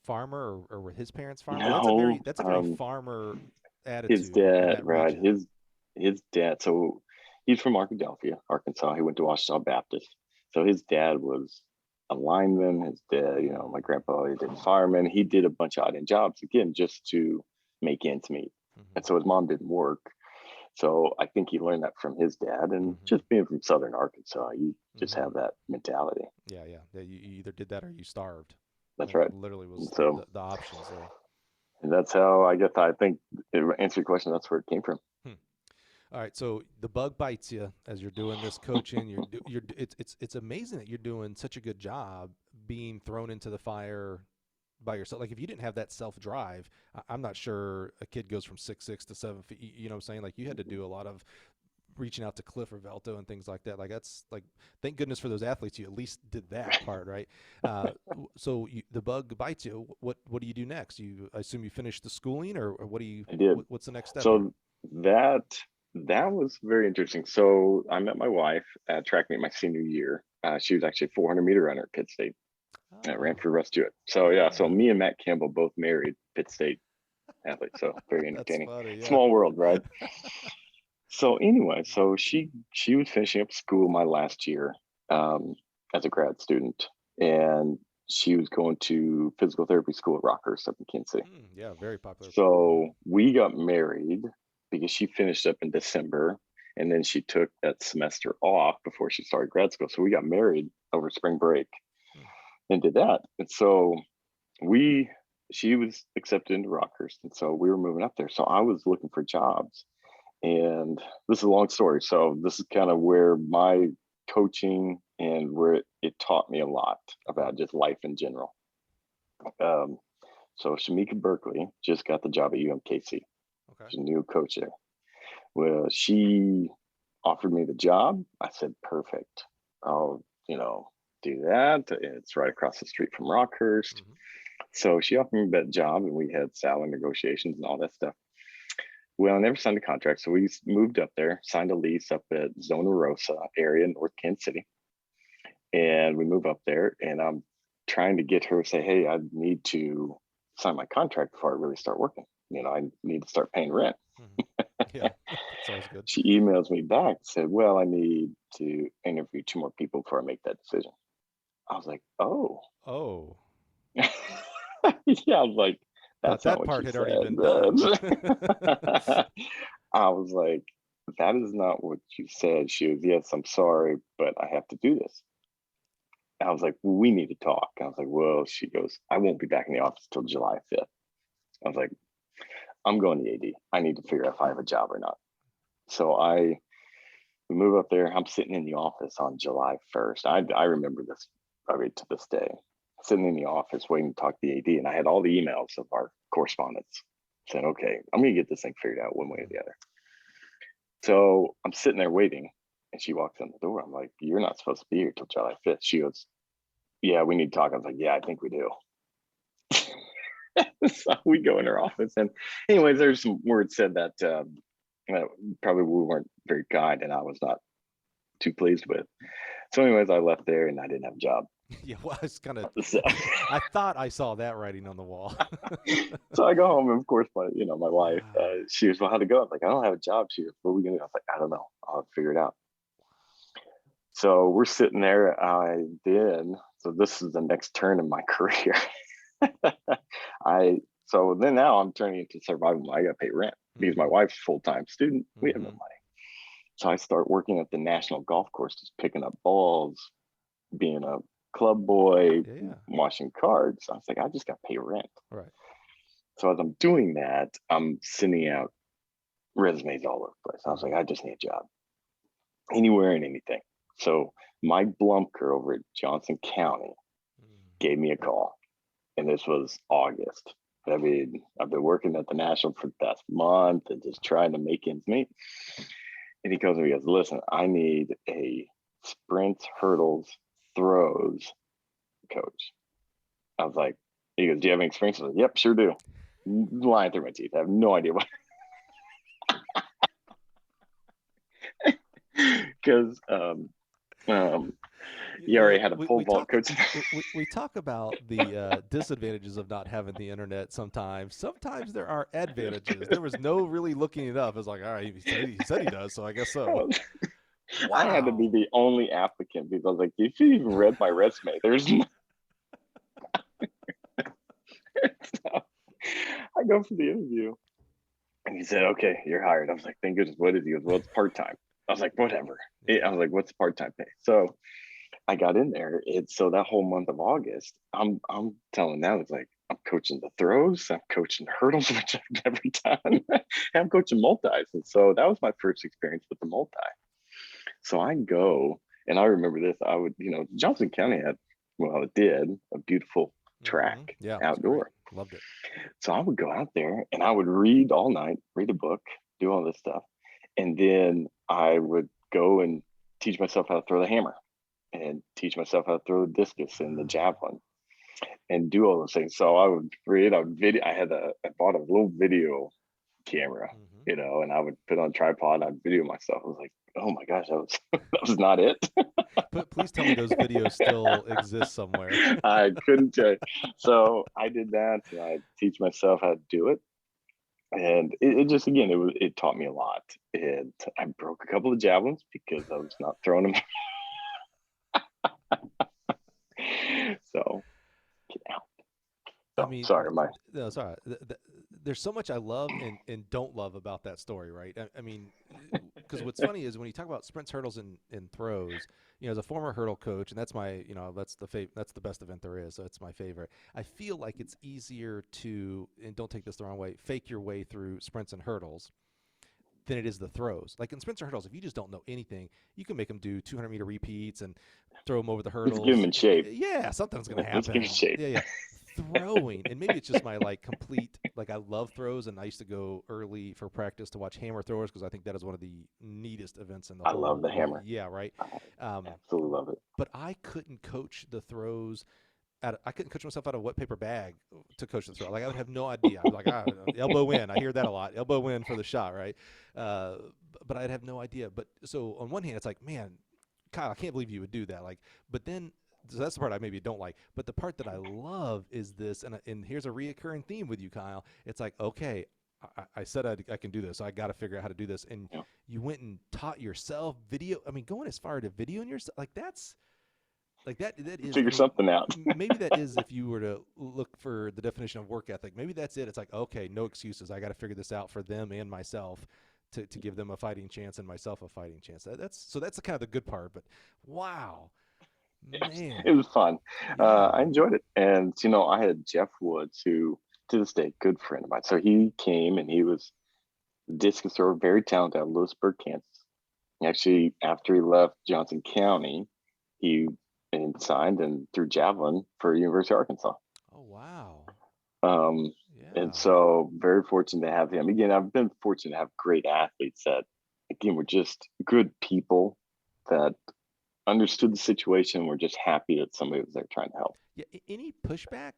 farmer, or were his parents farmers? No, That's a very farmer his attitude in dad, that right? region. His dad. So he's from Arkadelphia, Arkansas. He went to Ouachita Baptist. So his dad was a lineman. His dad, my grandpa, he did fireman. He did a bunch of odd end jobs again just to make ends meet. Mm-hmm. And so his mom didn't work. So I think he learned that from his dad, and Mm-hmm. just being from Southern Arkansas, you just Mm-hmm. have that mentality. Yeah. You either did that or you starved. That's right. Literally was So the options there. and that's how I think it answered your question. That's where it came from. All right, so the bug bites you as you're doing this coaching. It's amazing that you're doing such a good job being thrown into the fire by yourself. Like if you didn't have that self drive, I'm not sure a kid goes from 6'6" to 7 feet. You know what I'm saying? Like you had to do a lot of reaching out to Cliff or Velto and things like that. Like that's like, thank goodness for those athletes. You at least did that part, right? So the bug bites you. What do you do next? I assume you finish the schooling, or what do you? I did. What's the next step? So that was very interesting. So I met my wife at track meet my senior year. She was actually a 400-meter runner at Pitt State. I ran for Russ Jewett. So yeah, so me and Matt Campbell both married Pitt State athletes. So very entertaining. That's funny, yeah. Small world, right? So anyway, so she was finishing up school my last year as a grad student, and she was going to physical therapy school at Rockhurst up in Kansas City. Yeah, very popular. So we got married because she finished up in December, and then she took that semester off before she started grad school. So we got married over spring break and did that. And so she was accepted into Rockhurst, and so we were moving up there. So I was looking for jobs, and this is a long story. So this is kind of where my coaching and where it taught me a lot about just life in general. So Shamika Berkeley just got the job at UMKC. Okay. She's a new coach there. Well, she offered me the job. I said, perfect. I'll, do that. It's right across the street from Rockhurst. Mm-hmm. So she offered me that job, and we had salary negotiations and all that stuff. Well, I never signed a contract. So we moved up there, signed a lease up at Zona Rosa area in North Kansas City. And we move up there, and I'm trying to get her to say, hey, I need to sign my contract before I really start working. I need to start paying rent. Mm-hmm. Yeah, sounds good. She emails me back, said, well, I need to interview 2 more people before I make that decision. I was like, oh. Yeah, I was like, that's that not part what had you already been done. I was like, that is not what you said. She was, yes, I'm sorry, but I have to do this. I was like, well, we need to talk. I was like, well, she goes, I won't be back in the office till July 5th. I was like, I'm going to AD. I need to figure out if I have a job or not. So we move up there. I'm sitting in the office on July 1st. I remember this probably to this day. Sitting in the office waiting to talk to the AD, and I had all the emails of our correspondence. Said, okay, I'm going to get this thing figured out one way or the other. So I'm sitting there waiting, and she walks in the door. I'm like, you're not supposed to be here till July 5th. She goes, yeah, we need to talk. I was like, yeah, I think we do. So we go in her office, and anyways, there's some words said that probably we weren't very kind, and I was not too pleased with. So anyways, I left there, and I didn't have a job. Yeah, well, I was kind of. I thought I saw that writing on the wall. So I go home, and of course, my wife, she was, well, how'd it go? I was like, I don't have a job. She goes, what are we gonna do? I was like, I don't know. I'll have to figure it out. So we're sitting there. So this is the next turn in my career. So then now I'm turning into survival. I got to pay rent because my wife's a full-time student. We have no money. So I start working at the national golf course, just picking up balls, being a club boy, washing cards. I was like, I just got to pay rent. Right. So as I'm doing that, I'm sending out resumes all over the place. I was like, I just need a job anywhere and anything. So Mike Blumker over at Johnson County gave me a call, and this was August. I mean, I've been working at the National for the past month and just trying to make ends meet. And he goes, listen, I need a sprints, hurdles, throws coach. I was like, he goes, do you have any experience? I was like, yep, sure do. Lying through my teeth. I have no idea what. because he already had a pole vault coach. We talk about the disadvantages of not having the internet sometimes. Sometimes there are advantages. There was no really looking it up. It's like, all right, he said he does, so I guess so. I had to be the only applicant because I was like, if you even read my resume, there's no. So I go for the interview and he said, okay, you're hired. I was like, thank goodness. What is he? He goes, well, it's part-time. I was like, whatever. I was like, what's part-time pay? So I got in there. So that whole month of August, I'm telling now, it's like, I'm coaching the throws, I'm coaching hurdles, which I've never done. I'm coaching multis. And so that was my first experience with the multi. So I go, and I remember this, I would, Johnson County had, well, it did a beautiful track outdoor. Loved it. So I would go out there and I would read all night, read a book, do all this stuff. And then I would go and teach myself how to throw the hammer and teach myself how to throw the discus and the javelin and do all those things. So I would read, I bought a little video camera, and I would put on a tripod, I'd video myself. I was like, oh my gosh, that was not it. But please tell me those videos still exist somewhere. I couldn't tell you. So I did that, and I teach myself how to do it. And it just, again, it taught me a lot. And I broke a couple of javelins because I was not throwing them. So, get out. So, I mean, sorry, no, sorry. There's so much I love and don't love about that story, right? I mean, because what's funny is when you talk about sprints, hurdles, and throws, as a former hurdle coach, and that's my, that's the best event there is, so it's my favorite. I feel like it's easier to, and don't take this the wrong way, fake your way through sprints and hurdles than it is the throws. Like in sprints or hurdles, if you just don't know anything, you can make them do 200-meter repeats and throw them over the hurdles. Let's get them in shape. Yeah, something's going to happen. Let's get in shape. Yeah. Throwing, and maybe it's just my complete, I love throws, and I used to go early for practice to watch hammer throwers because I think that is one of the neatest events in the whole. I love the hammer. Yeah, right. Absolutely love it. But I couldn't coach the throws. I couldn't coach myself out of a wet paper bag to coach the throw. I would have no idea. I was like, elbow in. I hear that a lot. Elbow in for the shot, right? But I'd have no idea. But so on one hand, it's like, man, Kyle, I can't believe you would do that. But then. So that's the part I maybe don't like. But the part that I love is this, and here's a reoccurring theme with you, Kyle. It's like, okay, I said I can do this, so I got to figure out how to do this. And you went and taught yourself video. I mean, going as far to videoing yourself, that is figure something out. Maybe that is, if you were to look for the definition of work ethic, maybe that's it. It's like, okay, no excuses. I got to figure this out for them and myself to give them a fighting chance and myself a fighting chance. That's kind of the good part. But wow. Man. It was fun. I enjoyed it. And, I had Jeff Woods, who to this day, good friend of mine. So he came and he was a discus thrower, very talented out of Lewisburg, Kansas. Actually, after he left Johnson County, he signed and threw javelin for University of Arkansas. Oh, wow. And so very fortunate to have him. Again, I've been fortunate to have great athletes that, again, were just good people that understood the situation. We're just happy that somebody was there trying to help. Yeah. Any pushback?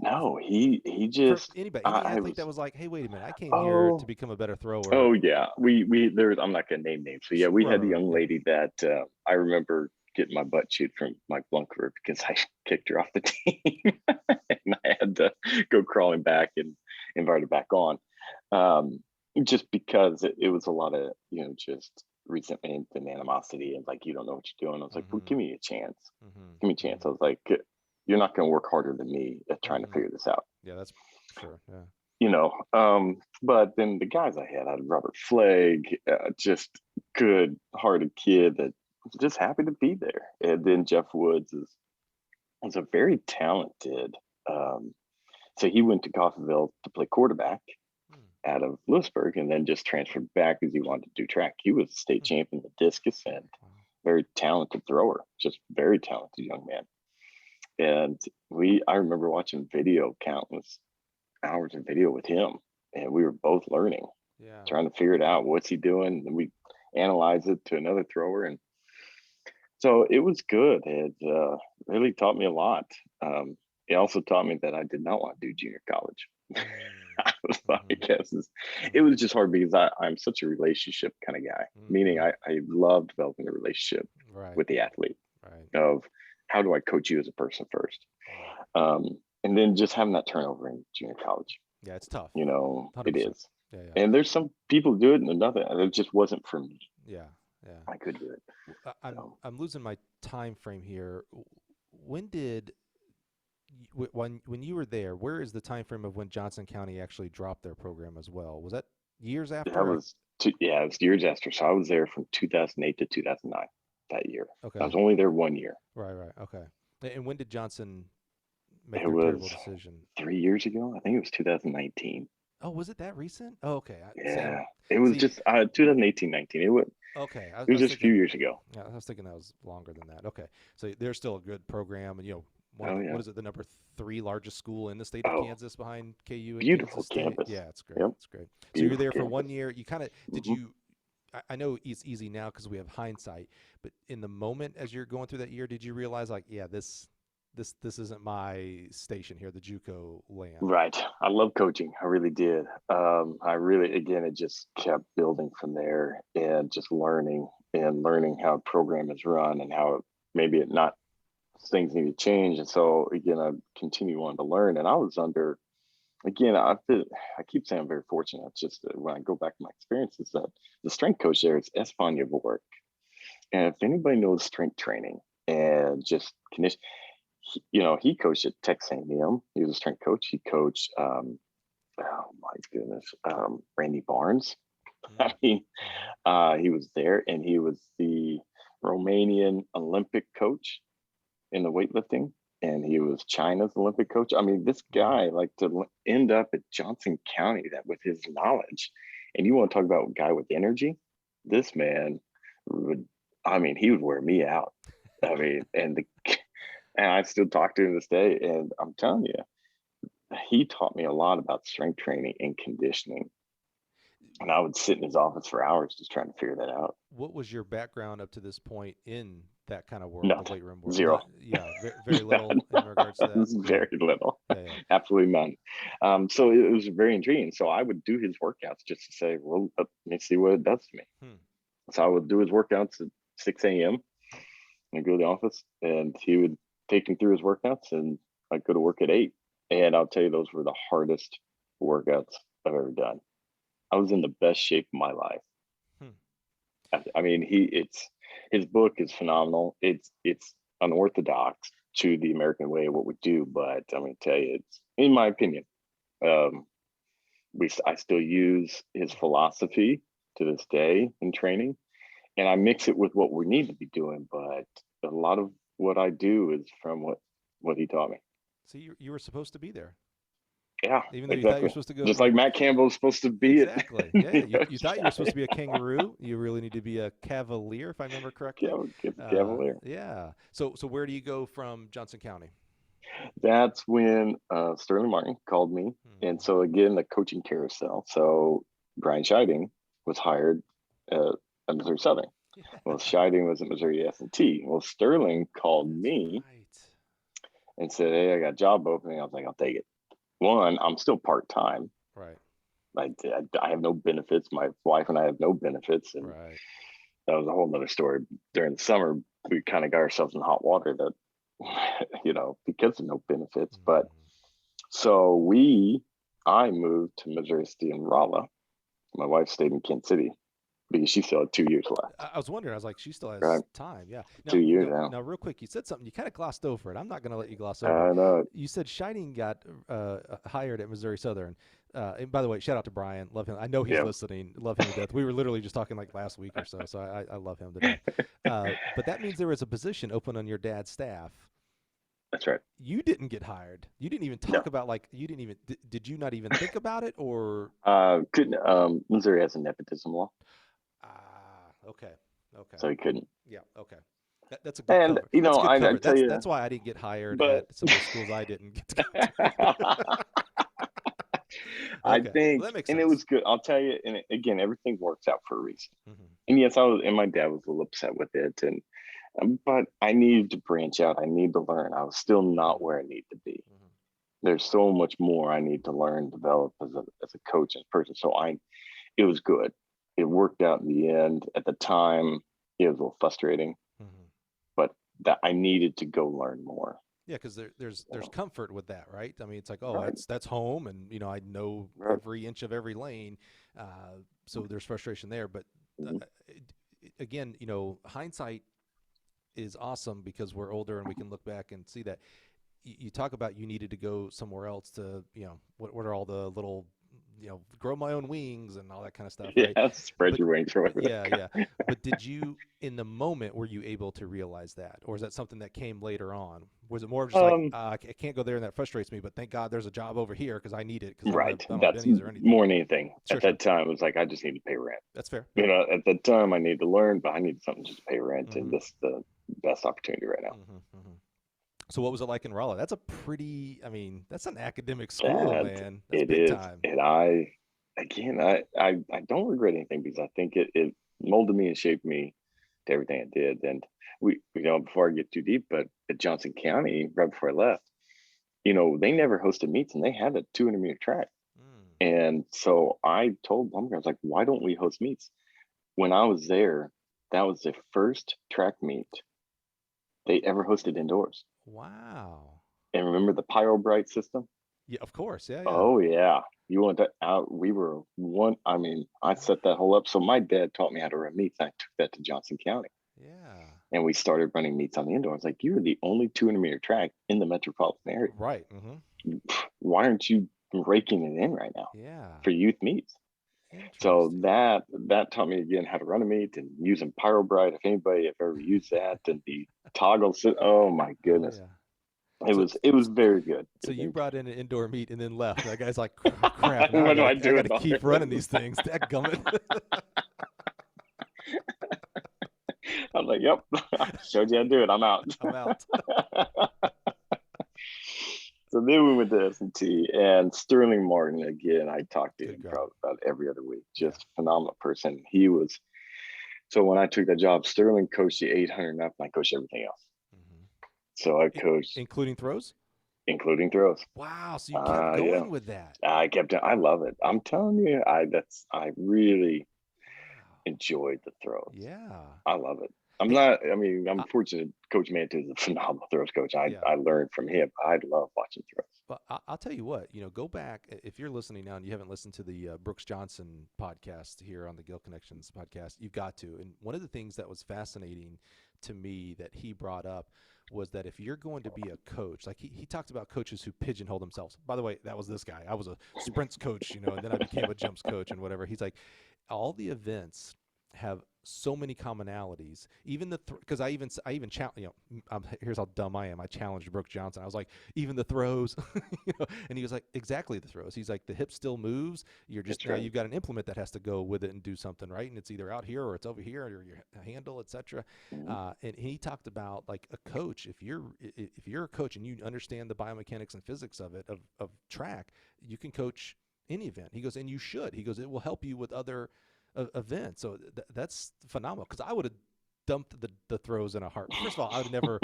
No, he just any athlete that was like, hey, wait a minute, I came here to become a better thrower. Oh yeah, we there's, I'm not gonna name names. So yeah, we had a young lady that I remember getting my butt chewed from Mike Blunker because I kicked her off the team, and I had to go crawling back and invite her back on, just because it was a lot of just resentment and animosity and like, you don't know what you're doing. I was like, well, give me a chance. Give me a chance. I was like, you're not going to work harder than me at trying to figure this out. Yeah, that's sure. Yeah. But then the guys I had Robert Flagg, just good hearted kid that was just happy to be there. And then Jeff Woods was a very talented. So he went to Coffeyville to play quarterback out of Lewisburg, and then just transferred back because he wanted to do track. He was state champion in the discus and very talented thrower, just very talented young man. And I remember watching countless hours of video with him, and we were both learning, trying to figure it out. What's he doing? And we analyzed it to another thrower. And so it was good. It really taught me a lot. It also taught me that I did not want to do junior college. I was Mm-hmm. like, yes, it Mm-hmm. was just hard because I'm such a relationship kind of guy, meaning Mm-hmm. I love developing a relationship Right. with the athlete Right. of how do I coach you as a person first. Mm. And then just having that turnover in junior college, Yeah, it's tough. it 100%. is. Yeah, yeah. And there's some people do it and nothing. It just wasn't for me. Yeah, yeah. I could do it. So I'm losing my time frame here. When did when you were there? Where is the time frame of when Johnson County actually dropped their program as well? Was that years that after? was yeah, it was years after. So I was there from 2008 to 2009 that year. I Okay, was only there 1 year. right, right, okay. And when did Johnson make It their terrible was decision? 3 years ago. I think it was 2019. Oh, was it that recent? Oh, okay. Yeah, it was just 2018, 19. Okay. It I was was just a few thinking, years ago. yeah, I was thinking that was longer than that. Okay, so they're still a good program, and one of Oh the yeah. what is it, the number three largest school in the state of Oh, Kansas behind KU and beautiful Kansas State. campus. Yeah, it's great. Yep, It's great. So you're beautiful there for one campus. year. You kind of did Hmm. you? I know it's easy now because we have hindsight, but in the moment as you're going through that year, did you realize like, yeah, this isn't my station here, the JUCO land? Right. I love coaching. I really did. I really, again, it just kept building from there and just learning how a program is run and how maybe it not things need to change. And so again, I continue on to learn. And I was under again, I keep saying I'm very fortunate. It's just that when I go back to my experiences, that the strength coach there is Esfanya Vork. And if anybody knows strength training and just condition, he coached at Texas A&M. He was a strength coach. He coached, oh my goodness, Randy Barnes. I mean, Mm-hmm. he was there, and he was the Romanian Olympic coach in the weightlifting, and he was China's Olympic coach. I mean, this Mm-hmm. guy, like to end up at Johnson County, that with his knowledge, and you want to talk about a guy with energy, this man would, I mean, he would wear me out. I mean, and I still talk to him this day, and I'm telling you, he taught me a lot about strength training and conditioning. And I would sit in his office for hours just trying to figure that out. What was your background up to this point in that kind of world, the Nothing, weight room world? zero. Not, yeah, very little in regards to that. Yeah, Very little, yeah, yeah. absolutely none. So it was very intriguing. So I would do his workouts just to say, well, let me see what it does to me. Hmm. So I would do his workouts at 6 a.m. and go to the office, and he would take me through his workouts, and I'd go to work at 8. And I'll tell you, those were the hardest workouts I've ever done. I was in the best shape of my life. Hmm. I mean, his book is phenomenal. It's unorthodox to the American way of what we do, but I'm going to tell you, it's in my opinion. Um, I still use his philosophy to this day in training, and I mix it with what we need to be doing. But a lot of what I do is from what he taught me. See, you were supposed to be there, Yeah, even though you thought you were exactly. supposed to go. Just like Matt Campbell was supposed to be it. Exactly. Yeah, yeah. You thought you were supposed to be a kangaroo. You really need to be a cavalier, if I remember correctly. Cavalier. Yeah. So where do you go from Johnson County? That's when Sterling Martin called me. And Mm-hmm. so again, the coaching carousel. So Brian Scheiding was hired at Missouri Southern. Well, Yeah. Scheiding was at Missouri S&T. Well, Sterling called That's me right. and said, "Hey, I got a job opening." I was like, "I'll take it." One, I'm still part time. Right. I have no benefits. My wife and I have no benefits, and Right. that was a whole nother story. During the summer, we kind of got ourselves in hot water that because of no benefits. But Mm-hmm. so I moved to Missouri City and Rolla. My wife stayed in Kansas City because she still had 2 years left. I was wondering. I was like, she still Right, has time. Yeah. Now, 2 years now, now. now, real quick, you said something. You kind of glossed over it. I'm not going to let you gloss over it. I know. You said Shining got hired at Missouri Southern. And by the way, shout out to Brian. Love him. I know he's Yeah, listening. Love him to death. We were literally just talking like last week or so. So I love him to death. But that means there was a position open on your dad's staff. that's right. You didn't get hired. You didn't even No, talk about like you didn't even did you not even think about it or couldn't. Missouri has a nepotism law, okay. Okay. so he couldn't. Yeah, okay. That's a good And cover. That's a good I cover. tell you, That's why I didn't get hired but at some of the schools I didn't get to go to. I Okay. Well, think, that makes and it sense. was good. I'll tell you, and again, everything works out for a reason. Hmm. And yes, I was, and my dad was a little upset with it, and but I needed to branch out. I need to learn. I was still not Hmm. where I need to be. Hmm. there's so much more I need to learn, develop as a coach and person. So it was good. It worked out in the end. At the time, it was a little frustrating, Mm-hmm. but that I needed to go learn more. Yeah, because there's comfort with that, right? I mean, it's like, oh, Right. that's home, and I know Right. every inch of every lane, so there's frustration there. But Mhm. again, hindsight is awesome because we're older and we can look back and see that. You talk about you needed to go somewhere else to, what are all the little, grow my own wings and all that kind of stuff, right? Yeah, spread But your wings or but whatever. yeah. But did you, in the moment, were you able to realize that, or is that something that came later on? Was it more of just like, Um, I can't go there and that frustrates me, but thank God there's a job over here because I need it because right. I don't have That's bennies or anything. more than anything. Sure, At sure, that time, it was like I just need to pay rent. that's fair. You Yep. know, at that time, I need to learn, but I need something just to pay rent, Mm-hmm. and this is the best opportunity right now. Mm-hmm. Mm-hmm. So what was it like in Raleigh? That's a pretty, I mean, that's an academic school, And man. That's it big is, time. and I don't regret anything because I think it molded me and shaped me to everything I did. And before I get too deep, but at Johnson County, right before I left, they never hosted meets, and they had a 200-meter track. Mm. And so I told Blumberg, I was like, why don't we host meets? When I was there, that was the first track meet they ever hosted indoors. Wow. And remember the Pyro Bright system? Yeah, of course. Yeah, yeah. Oh yeah. You want that out? We were one. I mean, I set that whole up. So my dad taught me how to run meets. I took that to Johnson County, Yeah. and we started running meets on the indoor. I was like, "You're the only 200-meter track in the metropolitan area. Right. Mm-hmm. Why aren't you raking it in right now Yeah. for youth meets?" So Interesting. that taught me again how to run a meet and using Pyrobrite. If anybody have ever used that, and the toggles. Oh my Oh goodness, yeah. it So was it was very good. so It was you very brought in an indoor meet and then left. That guy's like, crap. Now what do I I do got with to all keep running this? these things. Dadgummit. I'm like, yep, I showed you how to do it. I'm out. I'm out. So then we went to S&T, and Sterling Martin again. I talked to Good him guy. probably about every other week. Yeah. Just a phenomenal person. He was. So when I took that job, Sterling coached the 800 and up, and I coached everything else. Hmm. So I coached, Including throws. including throws. Wow. So you kept Yeah, going with that. I kept. I love it. I'm telling you, I really Wow. enjoyed the throws. Yeah. I love it. Hey. I mean, I'm I, fortunate. Coach Mantu is a phenomenal throws coach. yeah. I learned from him. I love watching throws. But I'll tell you what, go back if you're listening now and you haven't listened to the Brooks Johnson podcast here on the Gill Connections podcast, you've got to. And one of the things that was fascinating to me that he brought up was that if you're going to be a coach, like he talked about coaches who pigeonhole themselves. By the way, that was this guy. I was a sprints coach, and then I became a jumps coach and whatever. He's like, all the events have so many commonalities. Even the because I even challenge. Here's how dumb I am. I challenged Brooks Johnson. I was like, even the throws, and he was like, exactly the throws. He's like, the hip still moves. You're just That's now right. you've got an implement that has to go with it and do something, right? And it's either out here or it's over here or your handle, etc. Mhm. And he talked about like a coach. If you're a coach and you understand the biomechanics and physics of it of track, you can coach any event. He goes, and you should. He goes, it will help you with other event. So that's phenomenal because I would have dumped the throws in a heart. First of all, I would never.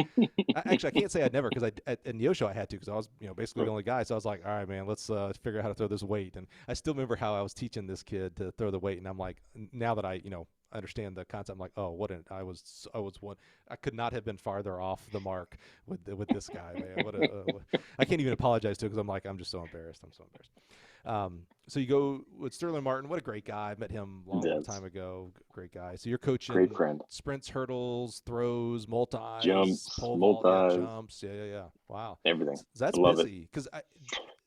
Actually, I can't say I'd never because in Yosho I had to because I was basically the only guy. So I was like, all right, man, let's figure out how to throw this weight. And I still remember how I was teaching this kid to throw the weight, and I'm like, now that I understand the concept, I'm like, oh, I was one. I could not have been farther off the mark with this guy, man. I can't even apologize to because I'm like, I'm just so embarrassed. I'm so embarrassed. So you go with Sterling Martin. What a great guy. I met him a long That's time ago. Great guy. So you're great coaching friend. sprints, hurdles, throws, multis, Jumps, pole vault, yeah, multis, jumps. Yeah. Wow. everything. That's I love it. busy because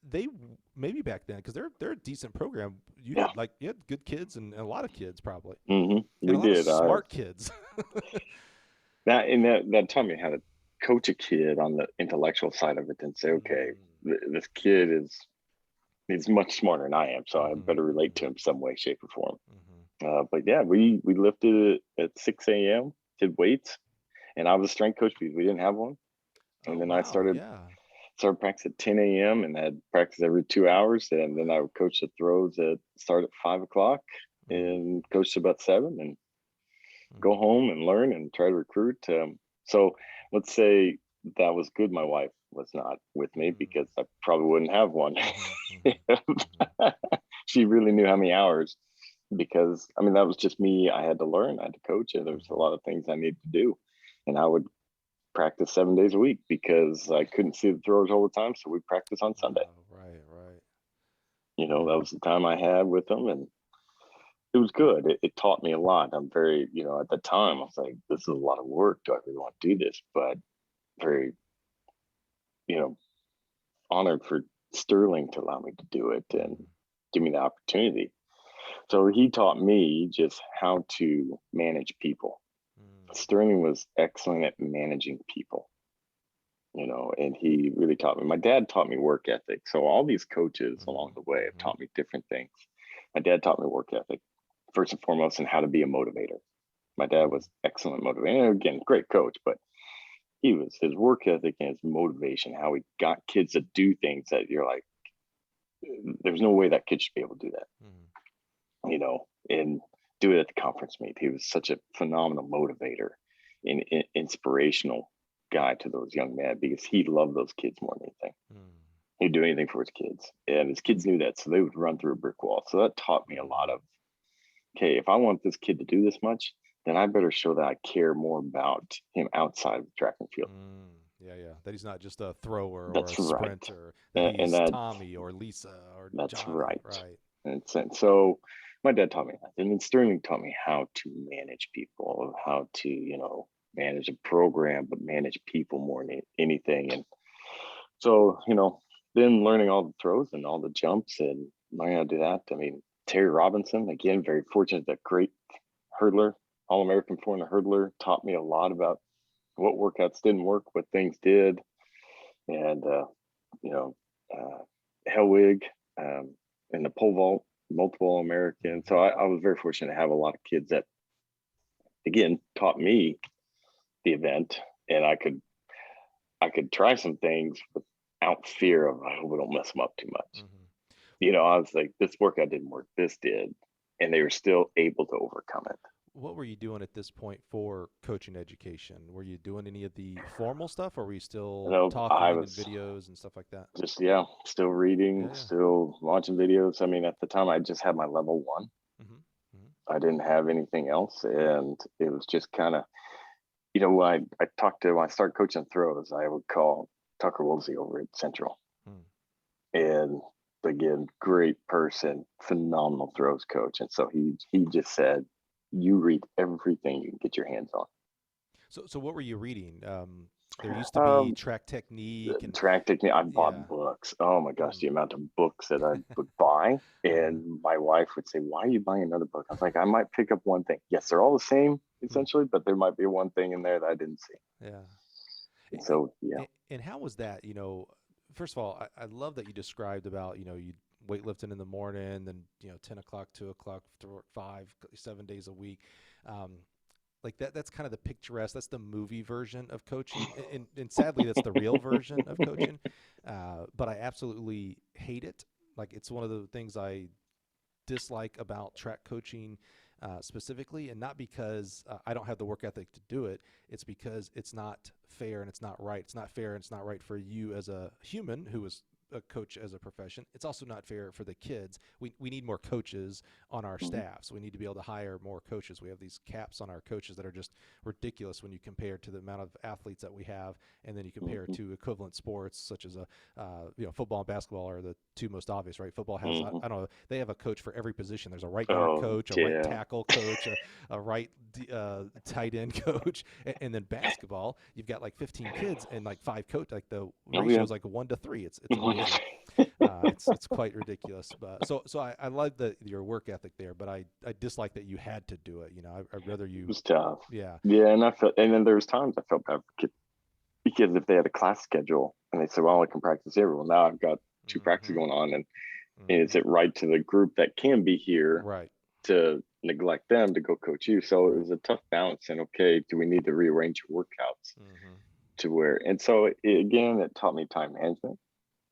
they maybe back then because they're a decent program. Yeah. You had good kids and a lot of kids probably and We a lot of did. smart kids. That taught me how to coach a kid on the intellectual side of it and say, okay, Mm, this kid he's much smarter than I am, so I mhm, better relate to mhm, him some way, shape, or form. mhm. But yeah, we lifted it at 6 a.m. did weights, and I was a strength coach because we didn't have one. Oh And then I wow, started yeah. practice at 10 a.m. and had practice every 2 hours, and then I would coach the throws at start at 5 o'clock Mm, and coach to about 7 and mm, go home and learn and try to recruit. So let's say that was good my wife was not with me, Mm-hmm. because I probably wouldn't have one. Mm-hmm. Mm-hmm. She really knew how many hours, because I mean that was just me. I had to learn, I had to coach, and there was a Mm-hmm. lot of things I needed to do. And I would practice 7 days a week because I couldn't see the throwers all the time. So we practice on Sunday. Right, right. That Yeah. was the time I had with them, and it was good. It taught me a lot. I'm very, at the time I was like, this is a lot of work. Do I really want to do this? But very, you know, honored for Sterling to allow me to do it and Mm-hmm. give me the opportunity. So he taught me just how to manage people. Sterling was excellent at managing people, and he really taught me. My dad taught me work ethic. So all these coaches Mm-hmm. along the way have Mm-hmm. taught me different things. My dad taught me work ethic, first and foremost, and how to be a motivator. My dad was excellent motivator. And again, great coach, but his work ethic and his motivation, how he got kids to do things that you're like, there's no way that kid should be able to do that, Mm-hmm. and do it at the conference meet. He was such a phenomenal motivator and inspirational guy to those young men, because he loved those kids more than anything. Mm-hmm. He'd do anything for his kids, and his kids knew that, so they would run through a brick wall. So that taught me a lot of, okay, if I want this kid to do this much, then I better show that I care more about him outside of the track and field. Yeah, yeah. That he's not just a thrower or a That's right. sprinter. That And he's that Tommy or Lisa or that's Johnny. right. Right. And so my dad taught me that. And then Sterling taught me how to manage people, how to, manage a program, but manage people more than anything. And so, then learning all the throws and all the jumps and learning how to do that. I mean, Terry Robinson, again, very fortunate, that great hurdler, All American 400 hurdler, taught me a lot about what workouts didn't work, what things did. And, you know, Hellwig, in the pole vault, multiple American. So I was very fortunate to have a lot of kids that, again, taught me the event, and I could try some things without fear of, I hope I don't mess them up too much. Mm-hmm. I was like, this workout didn't work, this did, and they were still able to overcome it. What were you doing at this point for coaching education? Were you doing any of the formal stuff, or were you still I talking and was videos and stuff like that? just, yeah, still reading, Yeah, yeah. still watching videos. I mean, at the time I just had my level one. Mm-hmm. Mm-hmm. I didn't have anything else, and it was just kind of, when I talked to, when I started coaching throws, I would call Tucker Woolsey over at Central. Mm. And again, great person, phenomenal throws coach. And so he just said, you read everything you can get your hands on. So what were you reading? There used to be Um, track technique and Track technique. I yeah. bought books. Oh my gosh, the Mm. amount of books that I would buy. Uh-huh. And my wife would say, why are you buying another book? I was like, I might pick up one thing. Yes, they're all the same Mm. essentially, but there might be one thing in there that I didn't see. Yeah. And so, yeah. And how was that? First of all, I love that you described about, you weightlifting in the morning, then, 10 o'clock, 2 o'clock, 5, 7 days a week. Um, like that's kind of the picturesque, that's the movie version of coaching. And sadly, that's the real version of coaching. But I absolutely hate it. Like it's one of the things I dislike about track coaching specifically, and not because I don't have the work ethic to do it. It's because it's not fair and it's not right. It's not fair and it's not right for you as a human who is a coach as a profession. It's also not fair for the kids. We need more coaches on our Mhm. staff, so we need to be able to hire more coaches. We have these caps on our coaches that are just ridiculous when you compare to the amount of athletes that we have, and then you compare Mhm. to equivalent sports such as football and basketball are the two most obvious, right? Football has Mhm. I don't know, they have a coach for every position. There's a right guard Oh, coach, a right yeah. tackle coach, a right tight end coach, and then basketball you've got like 15 kids and like 5 coach. Like the Oh, ratio yeah. is like 1 to 3. It's amazing. It's quite ridiculous. But so I love your work ethic there, but I dislike that you had to do it. I'd rather It you, was tough. yeah. Yeah, and then there was times I felt bad for kids, because if they had a class schedule and they said, "Well, I can practice here," well, now I've got two practices Mm-hmm. going on, and Mm-hmm. is it right to the group that can be here Right. to neglect them to go coach you? So it was a tough balance. And okay, do we need to rearrange your workouts Mm-hmm. to where? And so again, it taught me time management.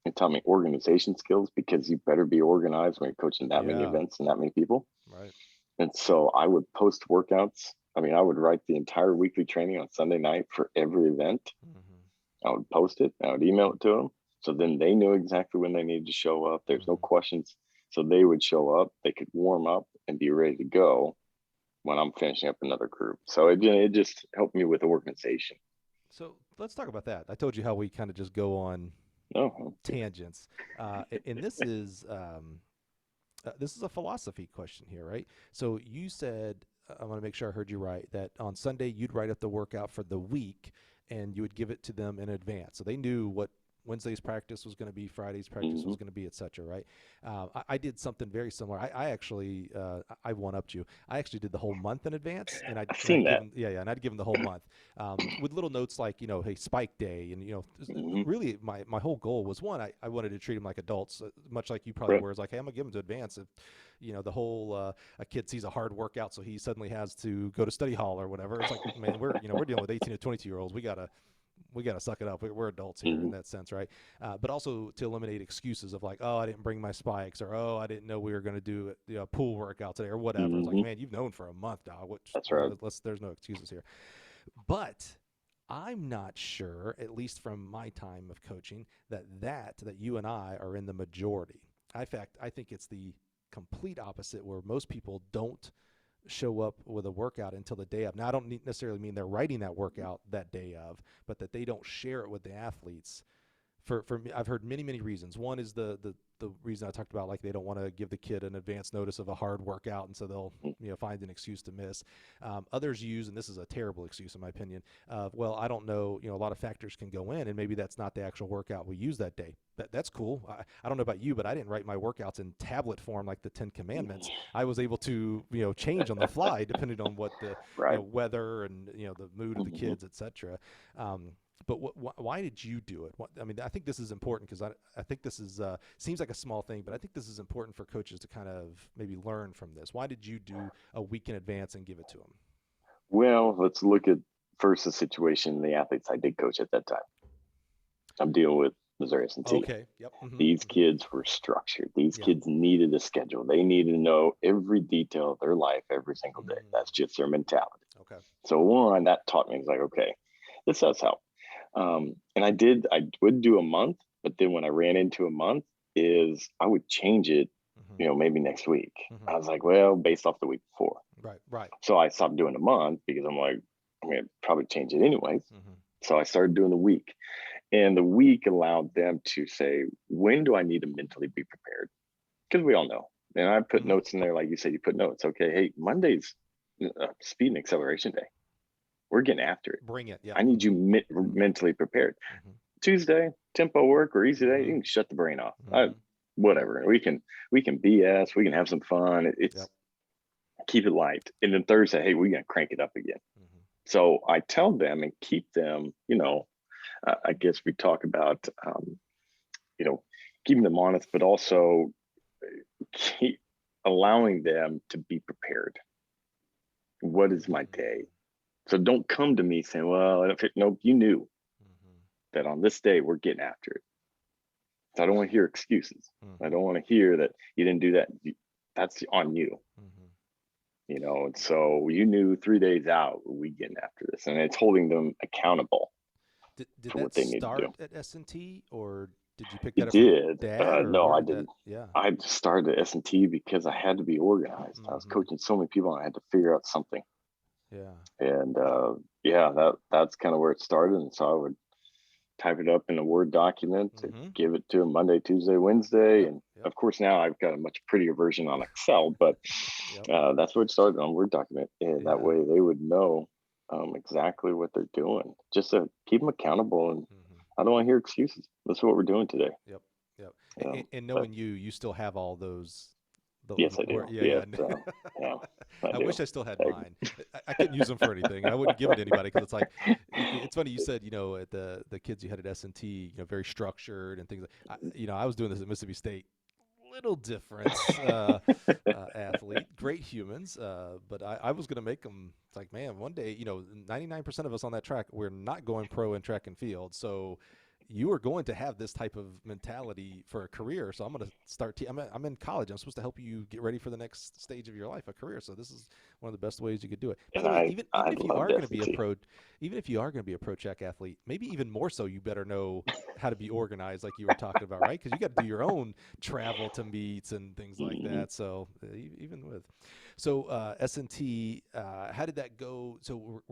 It taught me organization skills, because you better be organized when you're coaching that many Yeah. events and that many people. Right. And so I would post workouts. I mean, I would write the entire weekly training on Sunday night for every event. Mm-hmm. I would post it, I would email it to them. So then they knew exactly when they needed to show up. There's no questions. So they would show up, they could warm up and be ready to go when I'm finishing up another group. So it just helped me with the organization. So let's talk about that. I told you how we kind of just go on tangents. And this is a philosophy question here, right? So you said, I want to make sure I heard you right, that on Sunday you'd write up the workout for the week and you would give it to them in advance. So they knew what Wednesday's practice was going to be, Friday's practice was going to be, et cetera, right? I did something very similar. I actually, I one-upped you. I actually did the whole month in advance, and I'd give them, and I'd give them the whole month with little notes like, hey, spike day, and, really my whole goal was, one, I wanted to treat them like adults, much like you probably were. It's like, hey, I'm going to give them to advance. If, the whole a kid sees a hard workout, so he suddenly has to go to study hall or whatever. It's like, man, we're dealing with 18 to 22-year-olds. We got to suck it up. We're adults here in that sense, right? But also to eliminate excuses of like, oh, I didn't bring my spikes, or oh, I didn't know we were going to do a pool workout today, or whatever. It's like, man, you've known for a month, dog. That's right. There's no excuses here. But I'm not sure, at least from my time of coaching, that you and I are in the majority. In fact, I think it's the complete opposite, where most people don't show up with a workout until the day of. Now, I don't necessarily mean they're writing that workout that day of, but that they don't share it with the athletes. For me, I've heard many reasons. One is the reason I talked about, like they don't want to give the kid an advance notice of a hard workout, and so they'll find an excuse to miss. Others use, and this is a terrible excuse in my opinion, well, I don't know, a lot of factors can go in, and maybe that's not the actual workout we use that day. That's cool. I don't know about you, but I didn't write my workouts in tablet form like the 10 Commandments. I was able to change on the fly depending on what the weather and the mood of the kids, etc. But why did you do it? I think this is important, because I think this is seems like a small thing, but I think this is important for coaches to kind of maybe learn from this. Why did you do a week in advance and give it to them? Well, let's look at first the situation, the athletes I did coach at that time. I'm dealing with Missouri S&T. Okay. Yep. These kids were structured. These kids needed a schedule. They needed to know every detail of their life every single day. That's just their mentality. Okay. So one, that taught me, it's like, okay, this does help. And I would do a month, but then when I ran into a month is I would change it, maybe next week. I was like, well, based off the week before. Right. So I stopped doing a month because I'm like, I'm going to probably change it anyways. So I started doing the week, and the week allowed them to say, when do I need to mentally be prepared? Because we all know. And I put notes in there, like you said, you put notes. Okay, hey, Monday's speed and acceleration day. We're getting after it. Bring it. Yeah. I need you mentally prepared. Tuesday, tempo work or easy day, you can shut the brain off. Whatever. We can BS. We can have some fun. It's keep it light. And then Thursday, hey, we're gonna crank it up again. So I tell them and keep them. I guess we talk about keeping them honest, but also keep allowing them to be prepared. What is my day? So don't come to me saying, well, nope, you knew that on this day we're getting after it. So I don't want to hear excuses. I don't want to hear that you didn't do that. That's on you. And so you knew 3 days out, we getting after this. And it's holding them accountable did for that what they need start to do. at S&T, or did you pick that It up did. from Dad? No, I didn't. Yeah. I started at S&T because I had to be organized. I was coaching so many people, and I had to figure out something. Yeah. And that's kind of where it started. And so I would type it up in a Word document to give it to them Monday, Tuesday, Wednesday. And of course, now I've got a much prettier version on Excel, but that's what it started on Word document. And that way they would know exactly what they're doing, just to keep them accountable. And I don't want to hear excuses. That's what we're doing today. Yep. And knowing you still have all those. Yes, I do. I wish I still had mine. I couldn't use them for anything. I wouldn't give it to anybody, because it's like, it's funny you said, at the kids you had at S&T, very structured and things. I was doing this at Mississippi State. Little different athlete, great humans, but I was going to make them. It's like, man, one day, 99% of us on that track, we're not going pro in track and field. So you are going to have this type of mentality for a career. So I'm going to start. I'm in college. I'm supposed to help you get ready for the next stage of your life, a career. So this is one of the best ways you could do it. By And the way, I even if you love are going to be a S&T. pro, even if you are going to be a pro track athlete, maybe even more so, you better know how to be organized, like you were talking about, right? Because you got to do your own travel to meets and things like Mm-hmm. that. So even with, so S&T, how did that go? So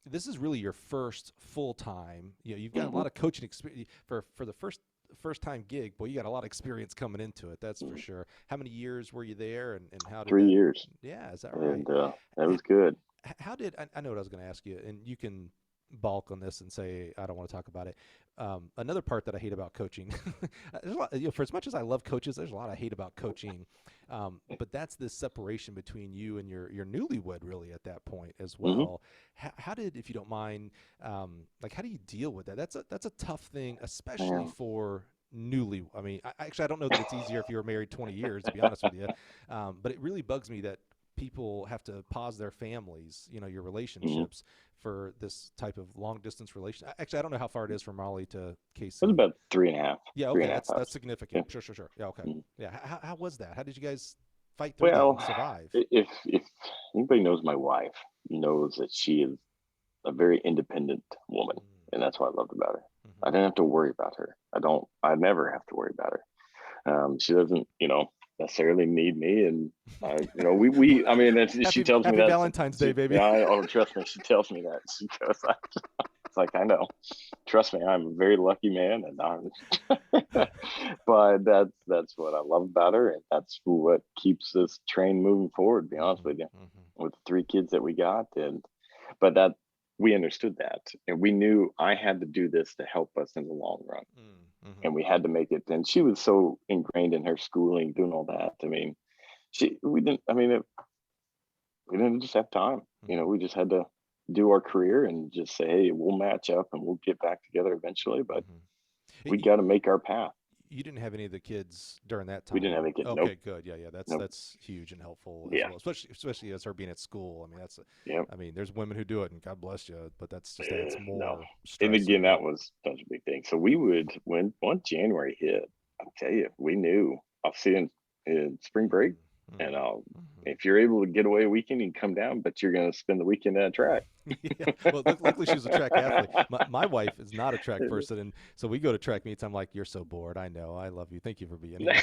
this is really your first full time. You know, you've got a Mm-hmm. lot of coaching experience for the first time gig. Boy, you got a lot of experience coming into it. That's for Mm-hmm. sure. How many years were you there, and how did 3 that? years, Yeah, is that right? and that was good. How did I know what I was going to ask you, and you can balk on this and say I don't want to talk about it. Another part that I hate about coaching, there's a lot, for as much as I love coaches, there's a lot I hate about coaching. But that's this separation between you and your newlywed, really, at that point as Mm-hmm. well. How did, if you don't mind, like how do you deal with that? That's a tough thing, especially Yeah. for newly. I mean, actually, I don't know that it's easier if you were married 20 years, to be honest with you. But it really bugs me that people have to pause their families, your Mm-hmm. relationships for this type of long distance relation. Actually, I don't know how far it is from Raleigh to It was KC. about three and a half, Yeah, three okay, and a half that's hours. Yeah. significant. Sure. Yeah, okay. Mhm. Yeah, how was that? How did you guys fight through that Well, and survive? if anybody knows my wife, knows that she is a very independent woman, and that's what I loved about her. I Mm-hmm. didn't have to worry about her. I never have to worry about her. She doesn't, necessarily need me. And Well, I mean, she tells me happy that. Valentine's Day, baby. Yeah, oh, trust me, she tells me that. She goes, it's like, I know. Trust me, I'm a very lucky man, and but that's what I love about her, and that's what keeps this train moving forward. To be honest Mm-hmm. with you, Mm-hmm. with the 3 kids that we got, and but that we understood that, and we knew I had to do this to help us in the long run, Mm-hmm. and we had to make it. And she was so ingrained in her schooling, doing all that. I mean, we didn't. I mean, we didn't just have time. Mm-hmm. We just had to do our career and just say, hey, we'll match up and we'll get back together eventually. But we Mm-hmm. got to make our path. You didn't have any of the kids during that We didn't time. have any kids. Nope. Okay, good. Yeah. That's Nope. that's huge and helpful as Yeah. well, especially as her being at school. I mean, Yep. I mean, there's women who do it, and God bless you, but that's just adds No. more And stress again, on you. that was such a big thing. So we would, when once January hit, I'll tell you, we knew I'll see you in spring break. And Mm-hmm. Mm-hmm. if you're able to get away a weekend, you can come down, but you're going to spend the weekend at a track. Yeah. Well, luckily she was a track athlete. My wife is not a track person, and so we go to track meets. I'm like, you're so bored. I know. I love you. Thank you for being here.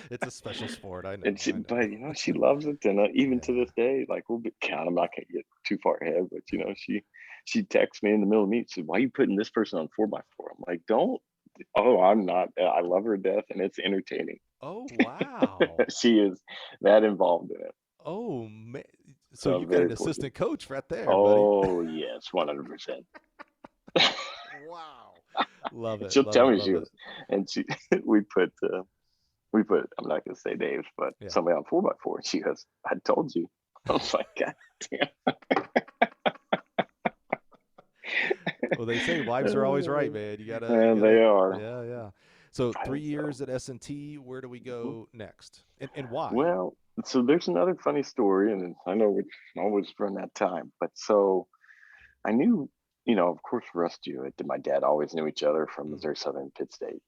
It's a special sport. I know. And she, I but know. she loves it, and even to Yeah. this day, like we'll be. God, I'm not gonna get too far ahead, but she texts me in the middle of the meet. Says, "Why are you putting this person on 4x4?" I'm like, "Don't." Oh, I'm not. I love her to death, and it's entertaining. Oh wow. She is that involved in it. Oh man. So So you got very an fortunate. assistant coach right there, buddy. Oh yes, 100%. Wow. Love it. She'll Love tell it. me she Love it. was, and she we put I'm not gonna say names, but Yeah. somebody on 4x4. She goes, "I told you." I was like, "God damn." Well, they say wives are always right, man. You And they gotta, are. yeah. So I three think so. years at S&T. Where do we Mhm. go next, and why? Well, so there's another funny story, and I know we always run out of time, but so I knew, of course, Russ Jewett and my dad always knew each other from Mm-hmm. Missouri Southern Pitt State.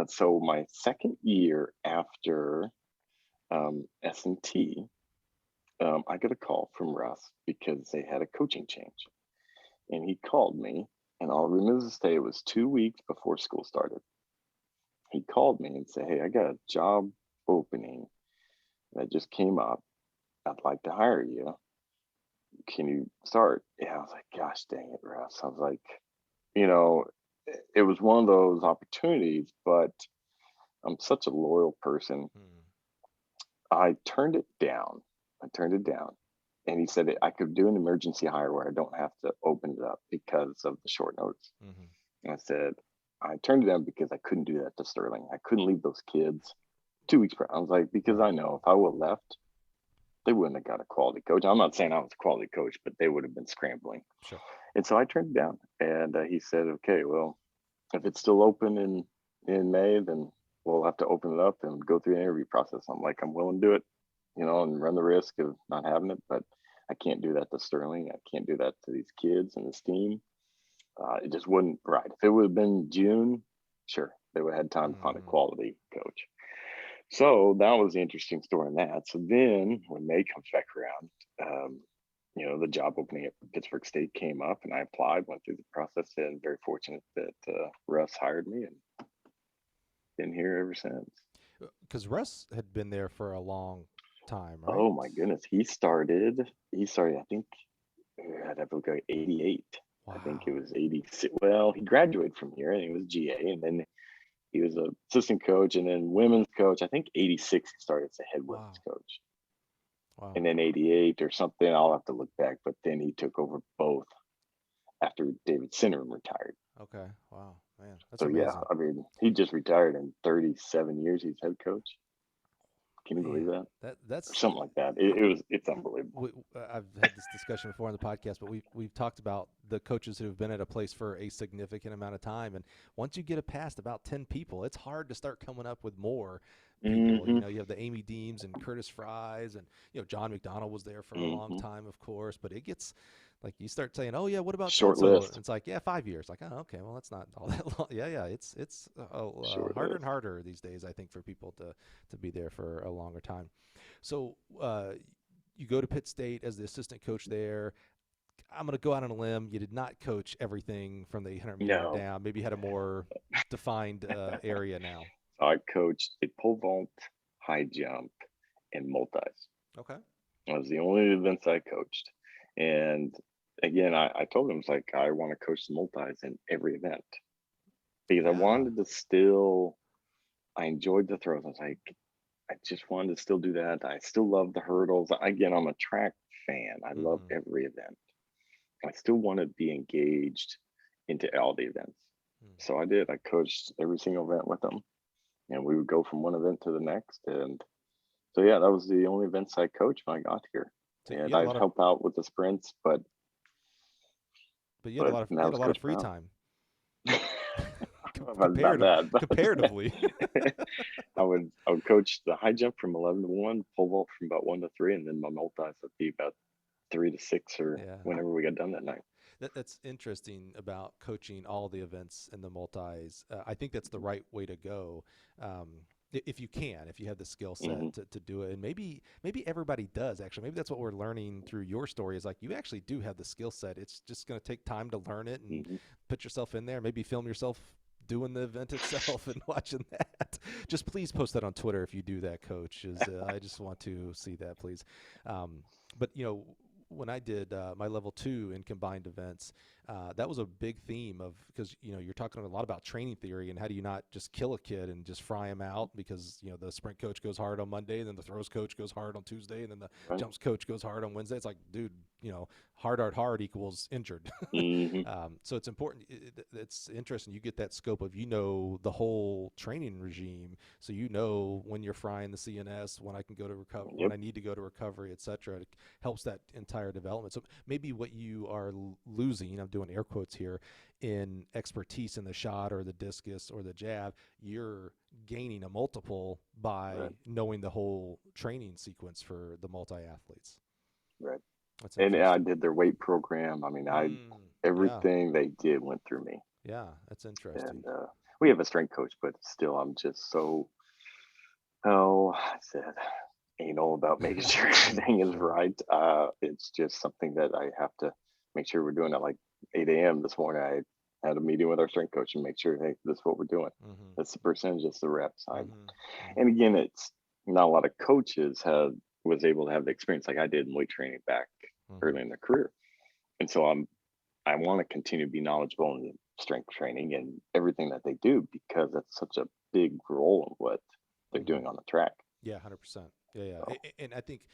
So my second year after S&T, I got a call from Russ because they had a coaching change. And he called me, and I'll remember this day, it was 2 weeks before school started. He called me and said, "Hey, I got a job opening that just came up. I'd like to hire you. Can you start?" Yeah, I was like, "Gosh dang it, Russ." I was like, you know, it was one of those opportunities, but I'm such a loyal person. Mm-hmm. I turned it down. I turned it down. And he said I could do an emergency hire where I don't have to open it up because of the short notice. Mm-hmm. And I said, I turned it down because I couldn't do that to Sterling. I couldn't leave those kids 2 weeks. I was like, because Right. I know if I would have left, they wouldn't have got a quality coach. I'm not saying I was a quality coach, but they would have been scrambling. Sure. And so I turned it down. And he said, okay, well, if it's still open in May, then we'll have to open it up and go through the interview process. I'm like, I'm willing to do it, and run the risk of not having it, but I can't do that to Sterling. I can't do that to these kids and this team. It just wouldn't right. If it would have been June, sure, they would have had time to find a quality coach. So that was the interesting story in that. So then when May comes back around, the job opening at Pittsburg State came up, and I applied, went through the process, and very fortunate that Russ hired me, and been here ever since. Because Russ had been there for a long time, right? Oh my goodness, he started. I think I'd have to look like 88. Wow. I think it was 86. Well, he graduated from here, and he was GA, and then he was an assistant coach, and then women's coach. I think 86 he started as a head women's coach. Wow. And then 88 or something. I'll have to look back, but then he took over both after David Sinnerman retired. Okay. Wow, man. That's so amazing. Yeah, I mean, he just retired in 37 years. He's head coach. Can you believe that? That's or something like that. It's unbelievable. I've had this discussion before on the podcast, but we've talked about the coaches who have been at a place for a significant amount of time, and once you get past about 10 people, it's hard to start coming up with more people. Mm-hmm. You have the Amy Deems and Curtis Fries, and John McDonald was there for a long time, of course, but it gets like you start saying, oh yeah, what about short list? It's like 5 years. Like, oh, okay, well that's not all that long. Yeah, it's harder and harder these days, I think, for people to be there for a longer time. So you go to Pitt State as the assistant coach there. I'm going to go out on a limb. You did not coach everything from the 800 meter down. Maybe you had a more defined area now. I coached a pole vault, high jump, and multis. Okay. That was the only events I coached. And again, I told him, it's like, I want to coach the multis in every event because I wanted to I enjoyed the throws. I was like, I just wanted to still do that. I still love the hurdles. Again, I'm a track fan. I love every event. I still want to be engaged into all the events. So I did. I coached every single event with them, and we would go from one event to the next. And so, yeah, that was the only events I coached when I got here. So and I'd help out with the sprints, but you had a lot of free time. Comparatively. I would coach the high jump from 11 to 1, pole vault from about 1 to 3, and then my multis would be about 3 to 6 or whenever we got done that night. That's interesting about coaching all the events in the multis. I think that's the right way to go. If you have the skill set to do it, and maybe everybody does actually. Maybe that's what we're learning through your story is like you actually do have the skill set. It's just going to take time to learn it and put yourself in there. Maybe film yourself doing the event itself and watching that. Just please post that on Twitter if you do that, Coach. I just want to see that, please. But when I did my level 2 in combined events, that was a big theme of because you're talking a lot about training theory and how do you not just kill a kid and just fry him out because the sprint coach goes hard on Monday and then the throws coach goes hard on Tuesday and then the jumps coach goes hard on Wednesday. It's like, dude, hard equals injured. So it's important. It's interesting. You get that scope of the whole training regime, so when you're frying the CNS, when I can go to recovery, when I need to go to recovery, etc. It helps that entire development. So maybe what you are losing, I'm doing air quotes here, in expertise in the shot or the discus or the jab, you're gaining a multiple by knowing the whole training sequence for the multi-athletes. Right. And I did their weight program. I mean, everything they did went through me. Yeah, that's interesting. And we have a strength coach, but still, I'm just so, I said, anal about making sure everything is right. It's just something that I have to make sure we're doing at like 8 a.m. this morning. I had a meeting with our strength coach and make sure, hey, this is what we're doing. That's the percentage, that's the reps. And again, it's not a lot of coaches was able to have the experience like I did in weight training back early in their career. And so I want to continue to be knowledgeable in strength training and everything that they do because that's such a big role in what they're doing on the track. Yeah, 100%. Yeah. So. And I think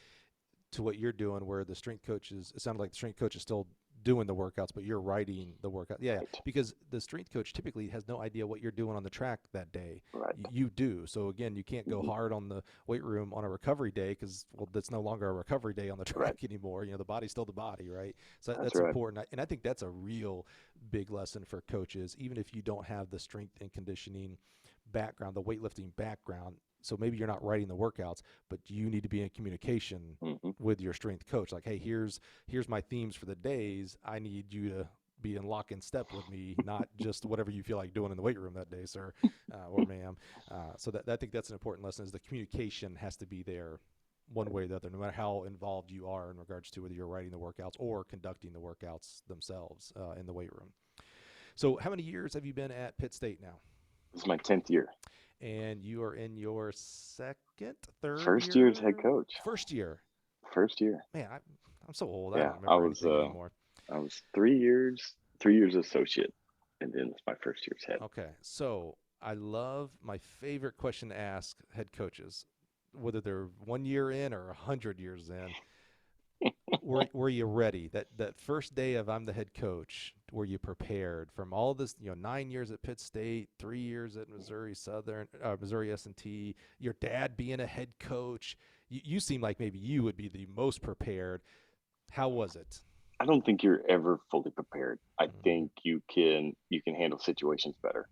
to what you're doing where the strength coaches, it sounded like the strength coach is still doing the workouts, but you're writing the workout. Yeah, right. Because the strength coach typically has no idea what you're doing on the track that day. Right. You do. So again, you can't go hard on the weight room on a recovery day because that's no longer a recovery day on the track anymore. The body's still the body, right? So that's important. And I think that's a real big lesson for coaches, even if you don't have the strength and conditioning background, the weightlifting background. So maybe you're not writing the workouts, but you need to be in communication with your strength coach. Like, hey, here's my themes for the days. I need you to be in lock and step with me, not just whatever you feel like doing in the weight room that day, sir, or ma'am. So I think that's an important lesson, is the communication has to be there one way or the other, no matter how involved you are in regards to whether you're writing the workouts or conducting the workouts themselves in the weight room. So how many years have you been at Pitt State now? This is my 10th year. And you are in your second, third First year as head year? coach. First year. First year. Man, I'm so old. I Yeah, don't remember anything anymore. I was 3 years associate, and then it's my first year as head. Okay, so I love, my favorite question to ask head coaches, whether they're 1 year in or 100 years in. Were you ready? That first day of I'm the head coach, were you prepared from all this? 9 years at Pitt State, 3 years at Missouri Southern, Missouri S&T. Your dad being a head coach. You seem like maybe you would be the most prepared. How was it? I don't think you're ever fully prepared. I think you can handle situations better.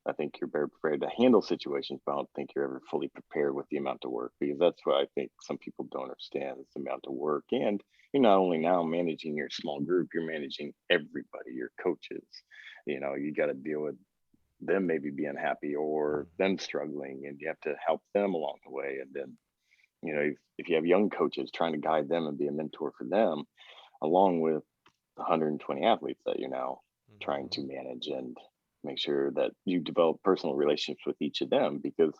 I think you're better prepared to handle situations, but I don't think you're ever fully prepared with the amount of work, because that's what I think some people don't understand, is the amount of work. And you're not only now managing your small group, you're managing everybody, your coaches. You got to deal with them maybe being happy or them struggling, and you have to help them along the way. And then, if you have young coaches, trying to guide them and be a mentor for them, along with 120 athletes that you're now trying to manage, and make sure that you develop personal relationships with each of them, because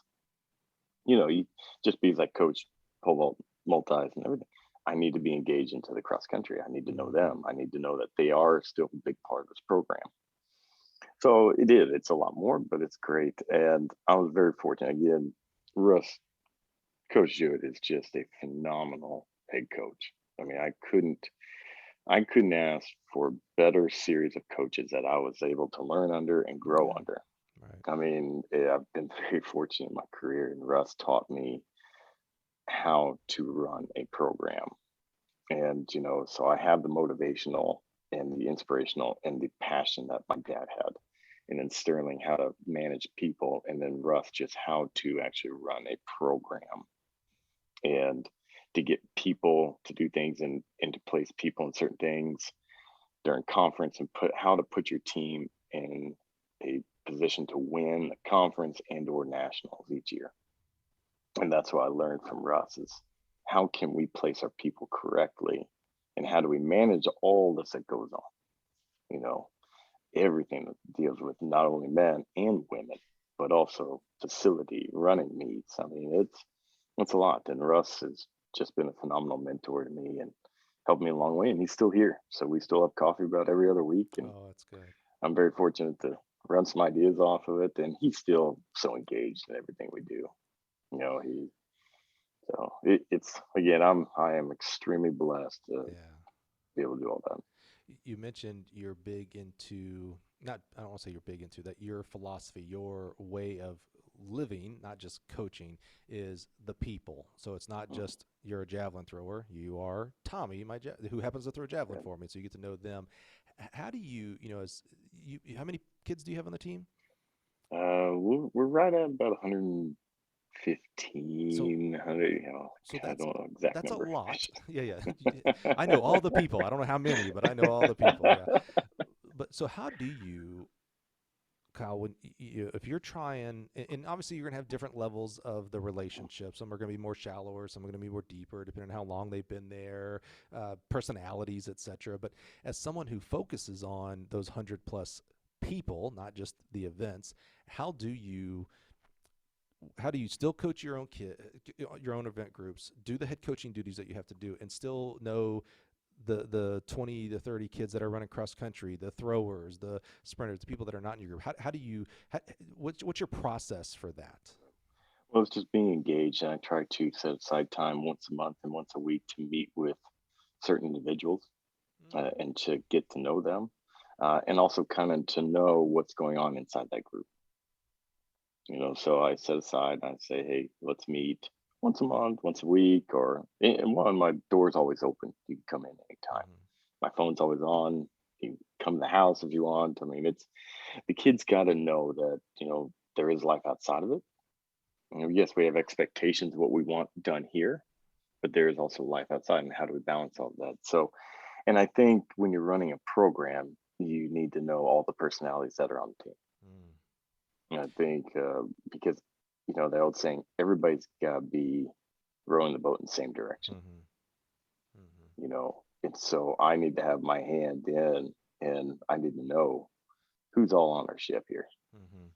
you just be like coach pole vault, multis and everything. I need to be engaged into the cross country. I need to know them. I need to know that they are still a big part of this program. So it's a lot more, but it's great. And I was very fortunate. Again, Coach Jewett is just a phenomenal head coach. I mean, I couldn't ask for a better series of coaches that I was able to learn under and grow under. Right. I mean, I've been very fortunate in my career, and Russ taught me how to run a program. And, so I have the motivational and the inspirational and the passion that my dad had. And then Sterling, how to manage people. And then Russ, just how to actually run a program, and to get people to do things, and to place people in certain things during conference, and how to put your team in a position to win the conference and or nationals each year. And that's what I learned from Russ, is how can we place our people correctly, and how do we manage all this that goes on, everything that deals with not only men and women, but also facility, running meets. I mean, it's a lot. And Russ has just been a phenomenal mentor to me and helped me along the way. And he's still here. So we still have coffee about every other week. And that's good. I'm very fortunate to run some ideas off of it. And he's still so engaged in everything we do. It's again, I am extremely blessed to be able to do all that. You mentioned you're big into, I don't want to say you're big into that, your philosophy, your way of living, not just coaching, is the people. So it's not just you're a javelin thrower. You are Tommy, who happens to throw a javelin for me. So you get to know them. How do you, how many kids do you have on the team? We're right at about 115, so, 100, so I don't know exact that's number. a lot. Yeah. I know all the people. I don't know how many, but I know all the people. Yeah. But so how do you, Kyle, when if you're trying, and obviously you're going to have different levels of the relationship. Some are going to be more shallower, some are going to be more deeper, depending on how long they've been there, personalities, etc. But as someone who focuses on those 100+ people, not just the events, how do you still coach your own your own event groups, do the head coaching duties that you have to do, and still know the 20 to 30 kids that are running cross country, the throwers, the sprinters, the people that are not in your group? What's your process for that? Well, it's just being engaged, and I try to set aside time once a month and once a week to meet with certain individuals and to get to know them, and also kind of to know what's going on inside that group. So I set aside and I say, hey, let's meet once a month, once a week, and my door's always open. You can come in anytime. My phone's always on. You can come to the house if you want. I mean, the kids got to know that, there is life outside of it. Yes, we have expectations of what we want done here, but there is also life outside, and how do we balance all of that? So, and I think when you're running a program, you need to know all the personalities that are on the team. Mm. And I think because, the old saying, everybody's got to be rowing the boat in the same direction, Mm-hmm. Mm-hmm. and so I need to have my hand in, and I need to know who's all on our ship here. Mm-hmm.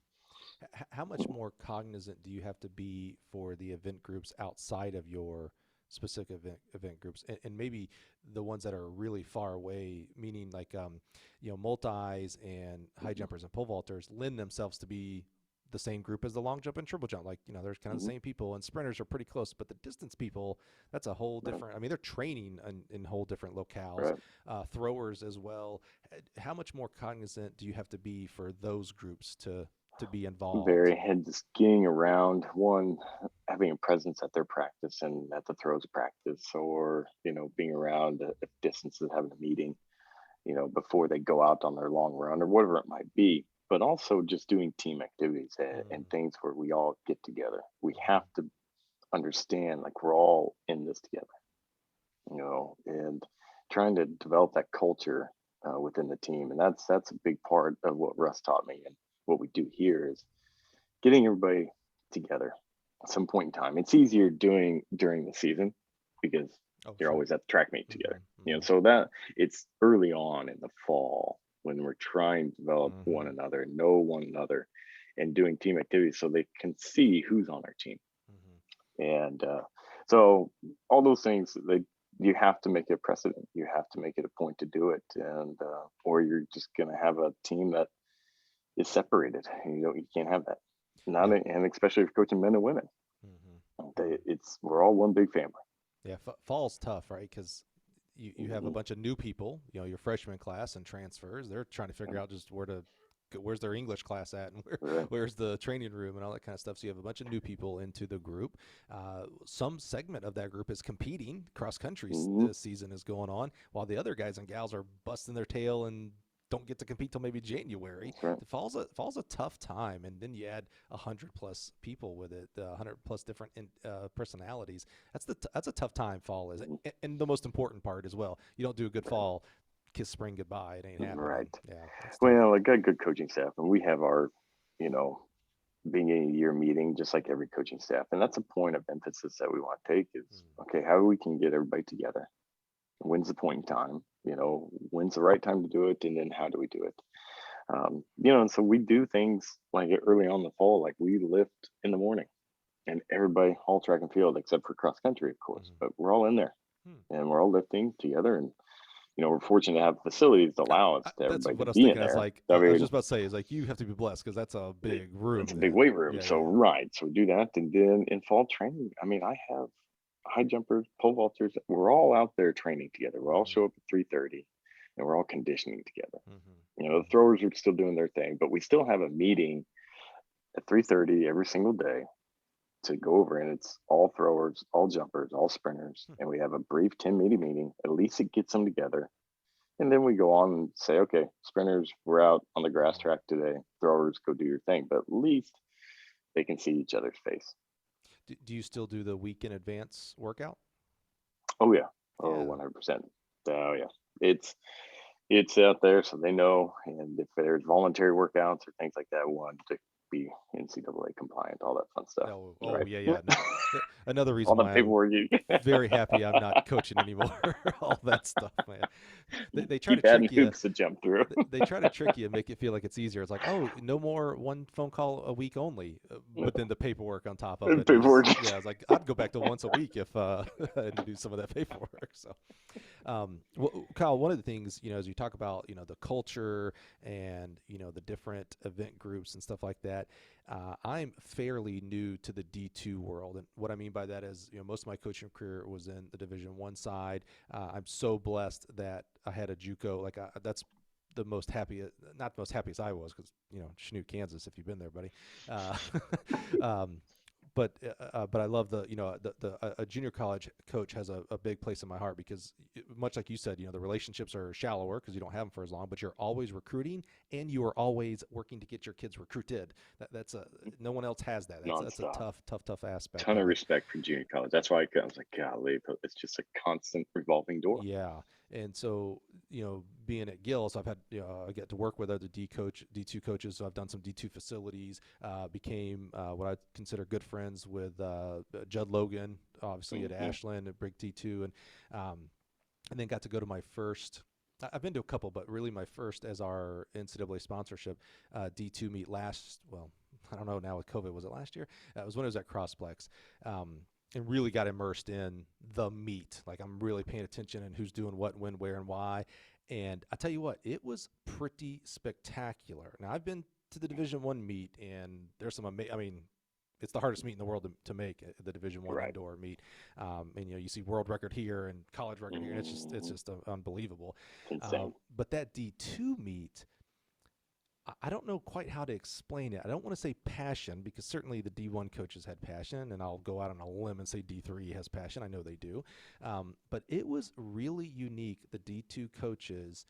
How much more cognizant do you have to be for the event groups outside of your specific event groups, and maybe the ones that are really far away, meaning like multis and high jumpers and pole vaulters lend themselves to be the same group as the long jump and triple jump. Like, there's kind of the Mhm. same people, and sprinters are pretty close, but the distance people, that's a whole Right, different. I mean, they're training in whole different locales. right. Throwers as well. How much more cognizant do you have to be for those groups to be involved? Very, and just getting around one, having a presence at their practice and at the throws practice, or being around if distances, having a meeting, before they go out on their long run or whatever it might be. But also just doing team activities and Mm, things where we all get together. We have mhm, to understand like we're all in this together, and trying to develop that culture within the team. And that's a big part of what Russ taught me, and what we do here is getting everybody together at some point in time. It's easier doing during the season because oh, they're sure. always at the track meet together. Mhm, mhm, So that it's early on in the fall when we're trying to develop one mhm, another, know one another, and doing team activities so they can see who's on our team. mhm, And so all those things, you have to make it a precedent. You have to make it a point to do it, and or you're just going to have a team that is separated. You can't have that. Not yeah. and especially if you're coaching men and women. Mhm, mhm. It's we're all one big family. Yeah, fall's tough, right? Because you have a Hmm. bunch of new people, your freshman class and transfers. They're trying to figure out just where's their English class at, and Right. where's the training room and all that kind of stuff. So you have a bunch of new people into the group. Some segment of that group is competing. Cross country Hmm. season is going on, while the other guys and gals are busting their tail and don't get to compete till maybe January. That's right. The fall's a tough time, and then you add 100+ people with it, 100+ different personalities. That's a tough time. Fall is, and the most important part as well. You don't do a good Right. fall, kiss spring goodbye. It ain't happening. Right. Yeah, that's tough. Well, I got good coaching staff, and we have our, you know, beginning of year meeting, just like every coaching staff, and that's a point of emphasis that we want to take is Mm, okay, how we can get everybody together. When's the point in time? When's the right time to do it, and then how do we do it? And so we do things like early on in the fall, like we lift in the morning, and everybody, all track and field, except for cross country, of course, mhm. but we're all in there Hmm. and we're all lifting together. And, we're fortunate to have facilities that allow us to That's everybody to what I was be in thinking. I was there. like, I I was mean, just about to say, is like you have to be blessed because that's a big room. it's a big Then, weight room. yeah, So, yeah. right. So, we do that. And then in fall training, I mean, I have high jumpers, pole vaulters. We're all out there training together. We all Mm-hmm, show up at 3:30 and we're all conditioning together. mm-hmm, The throwers are still doing their thing, but we still have a meeting at 3:30 every single day to go over, and it's all throwers, all jumpers, all sprinters, mm-hmm. and we have a brief 10-minute meeting. At least it gets them together, and then we go on and say, okay, sprinters, we're out on the grass Mm-hmm. track today. Throwers, go do your thing, but at least they can see each other's face. Do you still do the week in advance workout? Oh yeah, oh Yeah. 100%. Oh yeah, it's out there so they know, and if there's voluntary workouts or things like that, we want to be NCAA compliant, all that fun stuff, Oh, right? yeah, yeah. No, another All reason the why I'm paperwork you very happy I'm not coaching anymore. All that stuff, man. They try to keep adding trick you. hoops to jump through. They try to trick you and make it feel like it's easier. It's like, oh, no more one phone call a week only, but then the paperwork on top of it is, Paperwork. yeah. It's like I'd go back to once a week if I had to do some of that paperwork. So, well, Kyle, one of the things, as you talk about, the culture and, the different event groups and stuff like that, I'm fairly new to the D2 world. And what I mean by that is, most of my coaching career was in the Division I side. I'm so blessed that I had a JUCO. Like, that's the most happy, not the most happiest I was because, Chanute, Kansas, if you've been there, buddy. Uh, um, but I love a junior college coach has a big place in my heart because much like you said, the relationships are shallower because you don't have them for as long, but you're always recruiting and you are always working to get your kids recruited. That's no one else has that. That's a Nonstop. tough aspect Ton of of it. respect for junior college. That's why I was like, golly, it's just a constant revolving door. Yeah. And so, being at Gills, I've had, I get to work with other D2 coaches. So I've done some D2 facilities, became what I consider good friends with Judd Logan, obviously at Ashland at Brick D2. And then got to go to my first, I've been to a couple, but really my first as our NCAA sponsorship D2 meet I don't know now with COVID, was it last year? It was when it was at Crossplex. And really got immersed in the meet. Like I'm really paying attention and who's doing what, when, where, and why. And I tell you what, it was pretty spectacular. Now I've been to the Division I meet, and there's some it's the hardest meet in the world to make, the Division I indoor meet. And you see world record here and college record here. And it's just unbelievable. Insane. But that D2 meet, I don't know quite how to explain it. I don't want to say passion because certainly the D1 coaches had passion, and I'll go out on a limb and say D3 has passion. I know they do. But it was really unique, the D2 coaches,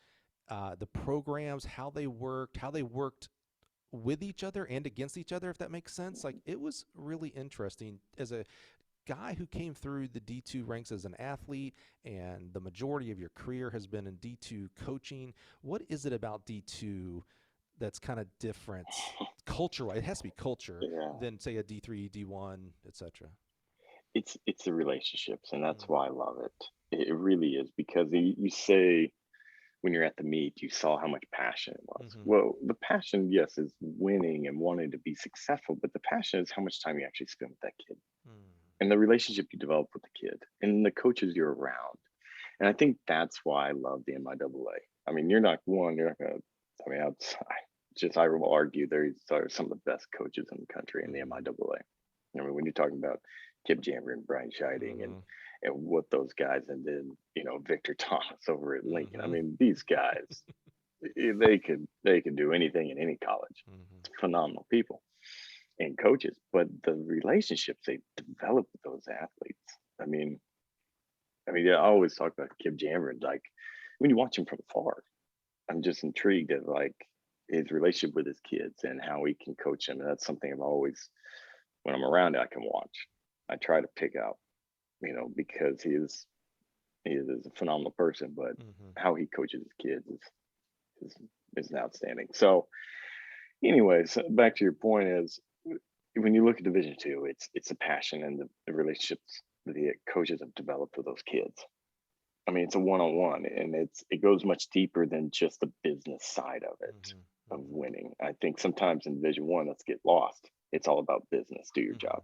the programs, how they worked with each other and against each other, if that makes sense. Like it was really interesting as a guy who came through the D2 ranks as an athlete and the majority of your career has been in D2 coaching. What is it about D2 that's kind of different culture-wise? It has to be culture than say a D3, D1, etc. It's the relationships, and that's why I love it. It really is, because you say when you're at the meet, you saw how much passion it was. Well, the passion, yes, is winning and wanting to be successful, but the passion is how much time you actually spend with that kid and the relationship you develop with the kid and the coaches you're around. And I think that's why I love the MIAA. I mean, you're not going to, I will argue they're some of the best coaches in the country in the MIAA. I mean, when you're talking about Kip Jammer and Brian Scheiding and what those guys, and then, Victor Thomas over at Lincoln. I mean, these guys, they could do anything in any college. Phenomenal people and coaches, but the relationships they develop with those athletes. I mean, I always talk about Kip Jammer, like when you watch him from afar, I'm just intrigued at like his relationship with his kids and how he can coach them. And that's something I've always, when I'm around it, I can watch. I try to pick out, because he is a phenomenal person, but how he coaches his kids is outstanding. So anyways, back to your point is when you look at Division II, it's a passion and the relationships the coaches have developed with those kids. I mean, it's a one-on-one, and it goes much deeper than just the business side of it, of winning. I think sometimes in Division I, let's get lost. It's all about business. Do your job.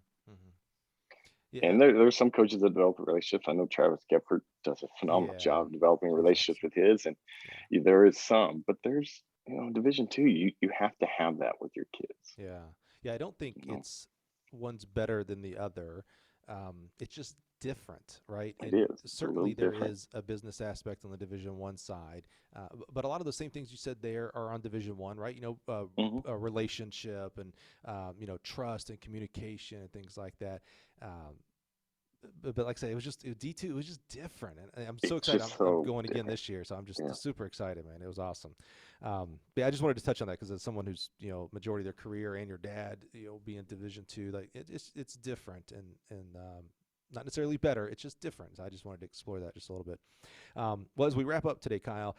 Yeah. And there's some coaches that develop relationships. I know Travis Gephardt does a phenomenal job developing relationships with his, and there is some, but there's, Division II, you have to have that with your kids. Yeah. I don't think it's one's better than the other. It's just different, right? It And is. certainly there is a business aspect on the Division I side, but a lot of the same things you said there are on Division I, right? A relationship and trust and communication and things like that. But like I say, D2. It was just different, and I'm so excited. I'm going again this year, so I'm just super excited, man. It was awesome. But I just wanted to touch on that because as someone who's majority of their career and your dad being Division II, like it's different and not necessarily better. It's just different. So I just wanted to explore that just a little bit. Well, as we wrap up today, Kyle,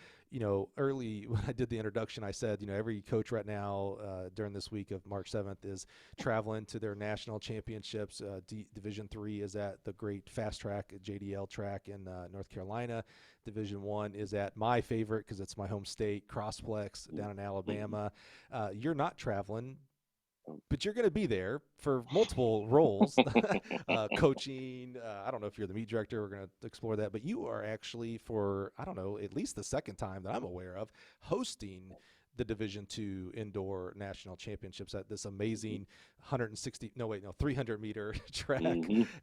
early when I did the introduction, I said, every coach right now during this week of March 7th is traveling to their national championships. Division III is at the great fast track, JDL track in North Carolina. Division I is at my favorite because it's my home state, Crossplex down in Alabama. You're not traveling, but you're going to be there for multiple roles, coaching. I don't know if you're the meet director. We're going to explore that. But you are actually, for, I don't know, at least the second time that I'm aware of, hosting the Division II Indoor National Championships at this amazing 300-meter track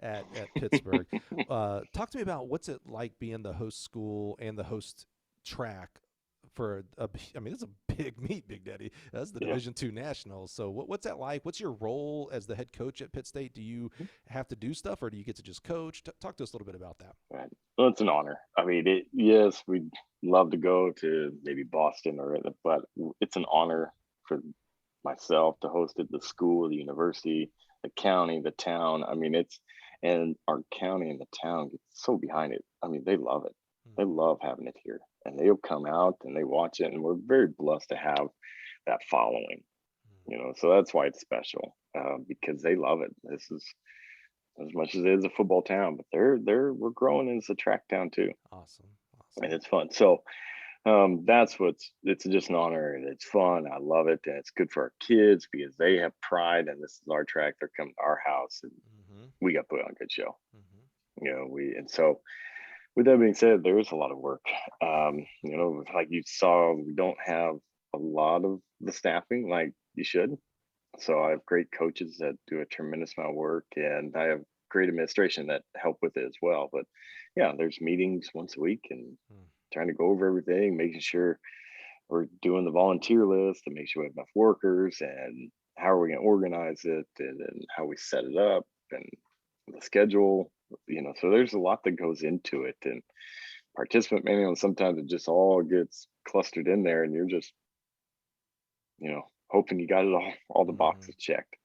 at Pittsburg. Talk to me about what's it like being the host school and the host track for I mean, it's a big meet, Big Daddy. That's the Yeah. Division II Nationals. So what's that like? What's your role as the head coach at Pitt State? Do you have to do stuff, or do you get to just coach? Talk to us a little bit about that. Right. Well, it's an honor. I mean, yes, we'd love to go to maybe Boston but it's an honor for myself to host at the school, the university, the county, the town. I mean, and our county and the town get so behind it. I mean, they love it. They love having it here, and they'll come out and they watch it, and we're very blessed to have that following. So that's why it's special, because they love it. This is as much as it is a football town, but we're growing as a track town too, Awesome. and it's fun. So it's just an honor, and it's fun. I love it, and it's good for our kids because they have pride, and this is our track. They're coming to our house, and we got to put on a good show. And so with that being said, there is a lot of work. Like you saw, we don't have a lot of the staffing like you should. So I have great coaches that do a tremendous amount of work, and I have great administration that help with it as well. But yeah, there's meetings once a week and trying to go over everything, making sure we're doing the volunteer list to make sure we have enough workers, and how are we going to organize it, and how we set it up, and the schedule. So there's a lot that goes into it, and participant manual. Sometimes it just all gets clustered in there, and you're just, hoping you got it all the boxes checked.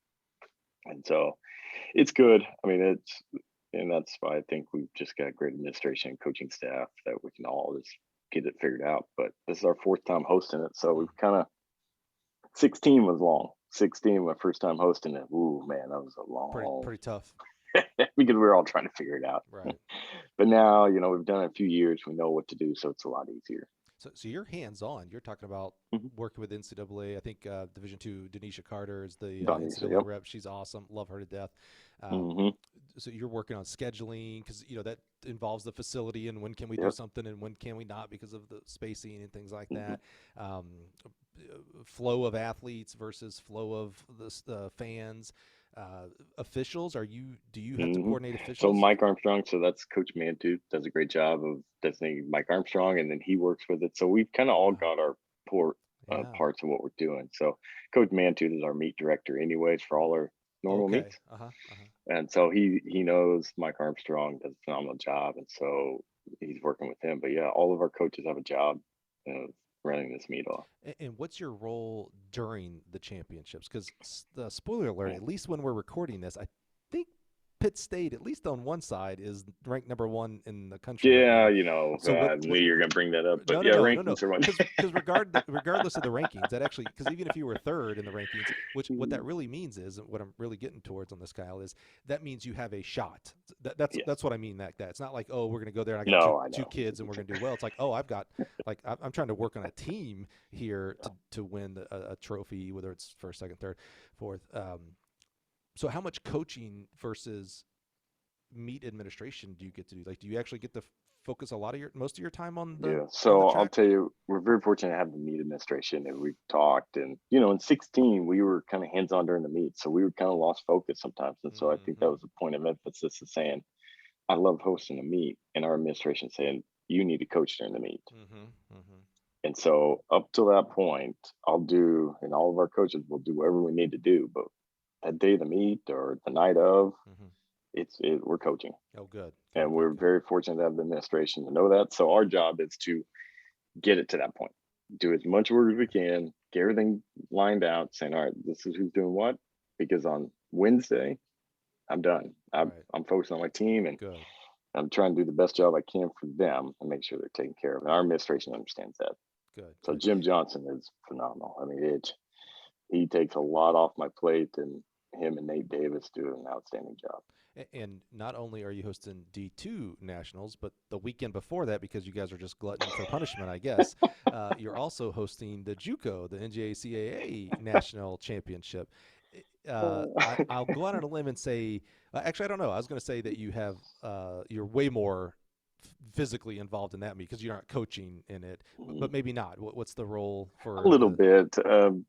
And so it's good. I mean, and that's why I think we've just got great administration and coaching staff that we can all just get it figured out. But this is our fourth time hosting it, so we've kind of 16 was long. 16 my first time hosting it. Ooh, man, that was a long, pretty tough. because we were all trying to figure it out. Right. But now, we've done it a few years. We know what to do, so it's a lot easier. So you're hands-on. You're talking about working with NCAA. I think Division II, Denisha Carter is the NCAA rep. She's awesome. Love her to death. So you're working on scheduling because, that involves the facility and when can we do something and when can we not because of the spacing and things like that. Flow of athletes versus flow of the fans. Officials, do you have to coordinate officials? So Mike Armstrong, so that's Coach Mantu, does a great job of designating Mike Armstrong, and then he works with it. So we've kind of all got our parts of what we're doing. So Coach Mantu is our meet director anyways for all our normal meets. And so he knows Mike Armstrong does a phenomenal job, and so he's working with him. But yeah, all of our coaches have a job running this meet off. And what's your role during the championships? Because the spoiler alert, at least when we're recording this, I think Pitt State, at least on one side, is ranked number 1 in the country. Yeah, I knew you were going to bring that up, but rankings are one. Because regardless of the rankings, that actually, because even if you were third in the rankings, what that really means is, what I'm really getting towards on this, Kyle, is that means you have a shot. That's what I mean. That it's not like, oh, we're going to go there and I got two kids and we're going to do well. It's like, oh, I've got I'm trying to work on a team here to win a trophy, whether it's first, second, third, fourth. So how much coaching versus meet administration do you get to do? Like, do you actually get to focus most of your time on the? Yeah. So I'll tell you, we're very fortunate to have the meet administration, and we've talked, and in 16 we were kind of hands-on during the meet, so we were kind of lost focus sometimes, and so I think that was a point of emphasis of saying, I love hosting a meet, and our administration saying you need to coach during the meet. And so up to that point, and all of our coaches will do whatever we need to do, but that day of the meet or the night of, we're coaching. Oh, good. And we're very fortunate to have the administration to know that. So our job is to get it to that point, do as much work as we can, get everything lined out, saying, all right, this is who's doing what, because on Wednesday, I'm done. I'm focused on my team, and I'm trying to do the best job I can for them and make sure they're taken care of. And our administration understands that. Good. So Jim Johnson is phenomenal. I mean, he takes a lot off my plate, and him and Nate Davis do an outstanding job. And not only are you hosting D2 Nationals, but the weekend before that, because you guys are just glutton for punishment, I guess, you're also hosting the JUCO, the NCAA National Championship. I'll go out on a limb and say, actually, I don't know. I was going to say that you're way more physically involved in that meet because you're not coaching in it, but maybe not. What's the role for a little bit?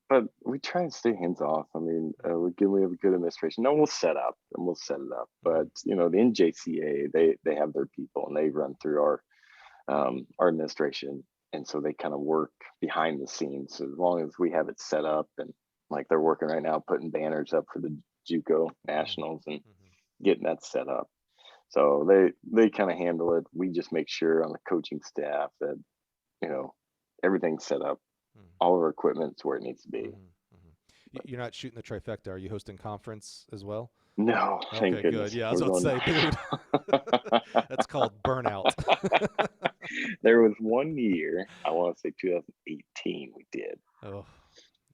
But we try and stay hands off. I mean, we have a good administration. No, we'll set it up. But the NJCA, they have their people, and they run through our administration, And so they kind of work behind the scenes. So as long as we have it set up, and like they're working right now, putting banners up for the JUCO nationals and getting that set up. So they kind of handle it. We just make sure on the coaching staff that, everything's set up. All of our equipment's where it needs to be. You're not shooting the trifecta. Are you hosting conference as well? No, thank Okay, goodness. good. Yeah, I was about to say, dude, that's called burnout. There was one year, I want to say 2018, we did. Oh.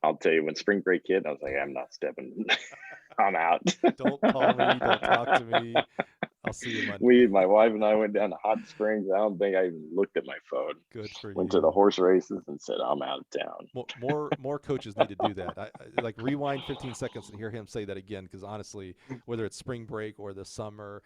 I'll tell you, when spring break hit, I was like, I'm not stepping. I'm out. Don't call me. Don't talk to me. I'll see you Monday. My wife and I went down to Hot Springs. I don't think I even looked at my phone. Good for you. Went to the horse races and said, I'm out of town. More coaches need to do that. I like rewind 15 seconds and hear him say that again, because honestly, whether it's spring break or the summer,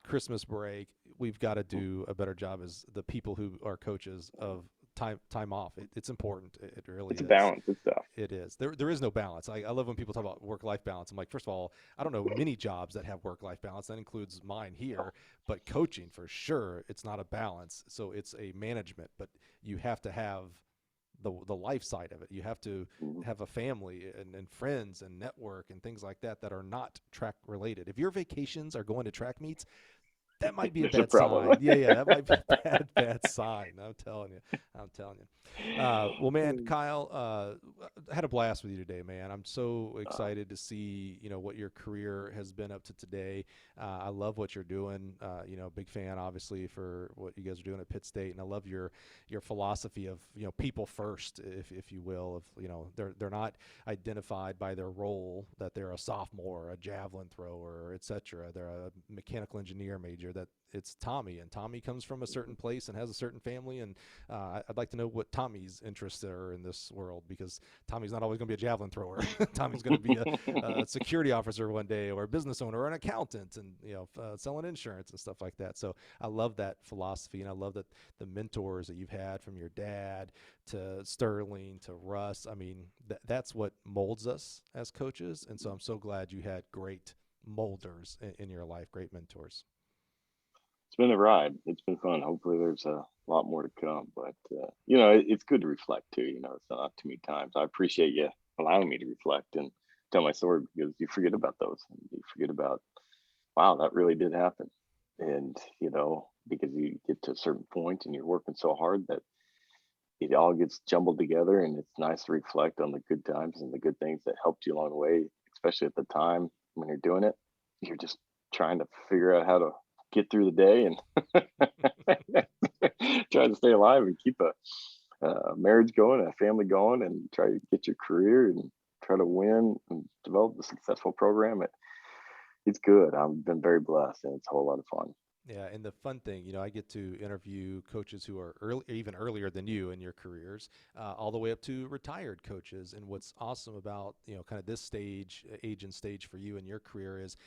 Christmas break, we've got to do a better job as the people who are coaches of time off. It's important. It really is. It's a balance. It's tough. It is. There is no balance. I love when people talk about work-life balance. I'm like, first of all, I don't know many jobs that have work-life balance. That includes mine here. But coaching, for sure, it's not a balance. So it's a management. But you have to have the life side of it. You have to have a family and friends and network and things like that are not track related. If your vacations are going to track meets, that might be a bad sign. Yeah, that might be a bad sign. I'm telling you. Well, man, Kyle, I had a blast with you today, man. I'm so excited to see, what your career has been up to today. I love what you're doing. Big fan, obviously, for what you guys are doing at Pitt State, and I love your philosophy of, people first, if you will. Of they're not identified by their role that they're a sophomore, a javelin thrower, etc. They're a mechanical engineer major. That it's Tommy, and Tommy comes from a certain place and has a certain family, and I'd like to know what Tommy's interests are in this world, because Tommy's not always going to be a javelin thrower. Tommy's going to be a security officer one day, or a business owner, or an accountant, and selling insurance and stuff like that. So I love that philosophy, and I love that the mentors that you've had, from your dad to Sterling to Russ. I mean, that's what molds us as coaches, and so I'm so glad you had great molders in your life, great mentors. It's been a ride. It's been fun. Hopefully there's a lot more to come, but it's good to reflect too. It's not too many times. I appreciate you allowing me to reflect and tell my story, because you forget about those. You forget about, wow, that really did happen. And, because you get to a certain point and you're working so hard that it all gets jumbled together, and it's nice to reflect on the good times and the good things that helped you along the way, especially at the time when you're doing it. You're just trying to figure out how to get through the day and try to stay alive and keep a marriage going, a family going, and try to get your career and try to win and develop a successful program. It's good. I've been very blessed, and it's a whole lot of fun. Yeah, and the fun thing, I get to interview coaches who are even earlier than you in your careers, all the way up to retired coaches. And what's awesome about, kind of this age and stage for you in your career is,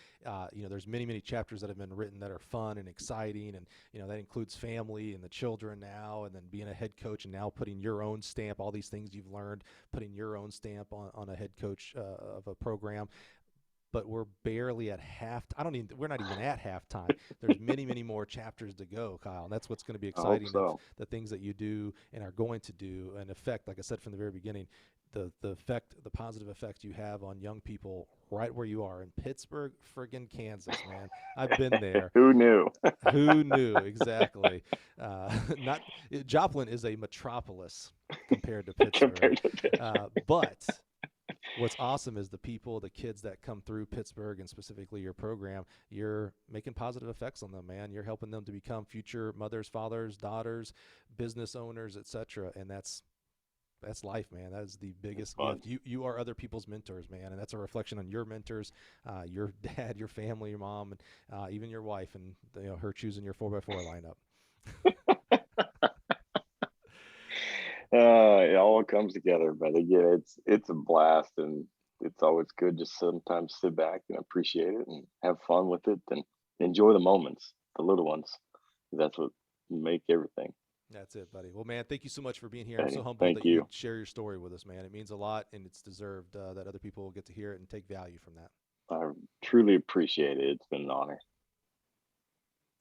there's many chapters that have been written that are fun and exciting. And, that includes family and the children now, and then being a head coach, and now putting your own stamp, all these things you've learned, putting your own stamp on a head coach of a program. But we're barely at we're not even at halftime. There's many more chapters to go, Kyle. And that's what's going to be exciting. I hope so. The things that you do and are going to do, and affect, like I said from the very beginning, the positive effect you have on young people right where you are in Pittsburg, friggin' Kansas, man. I've been there. Who knew? Who knew? Exactly. Joplin is a metropolis compared to Pittsburgh. But what's awesome is the people, the kids that come through Pittsburgh, and specifically your program, you're making positive effects on them, man. You're helping them to become future mothers, fathers, daughters, business owners, etc. And that's life, man. That is the biggest gift. You are other people's mentors, man, and that's a reflection on your mentors, your dad, your family, your mom, and even your wife, and her choosing your 4x4 lineup. It all comes together, but again, it's a blast, and it's always good to sometimes sit back and appreciate it and have fun with it and enjoy the moments, the little ones. That's what make everything. That's it, buddy. Well, man, thank you so much for being here. I'm so humbled Thank that you. you share your story with us, man. It means a lot, and it's deserved that other people will get to hear it and take value from that. I truly appreciate it. It's been an honor.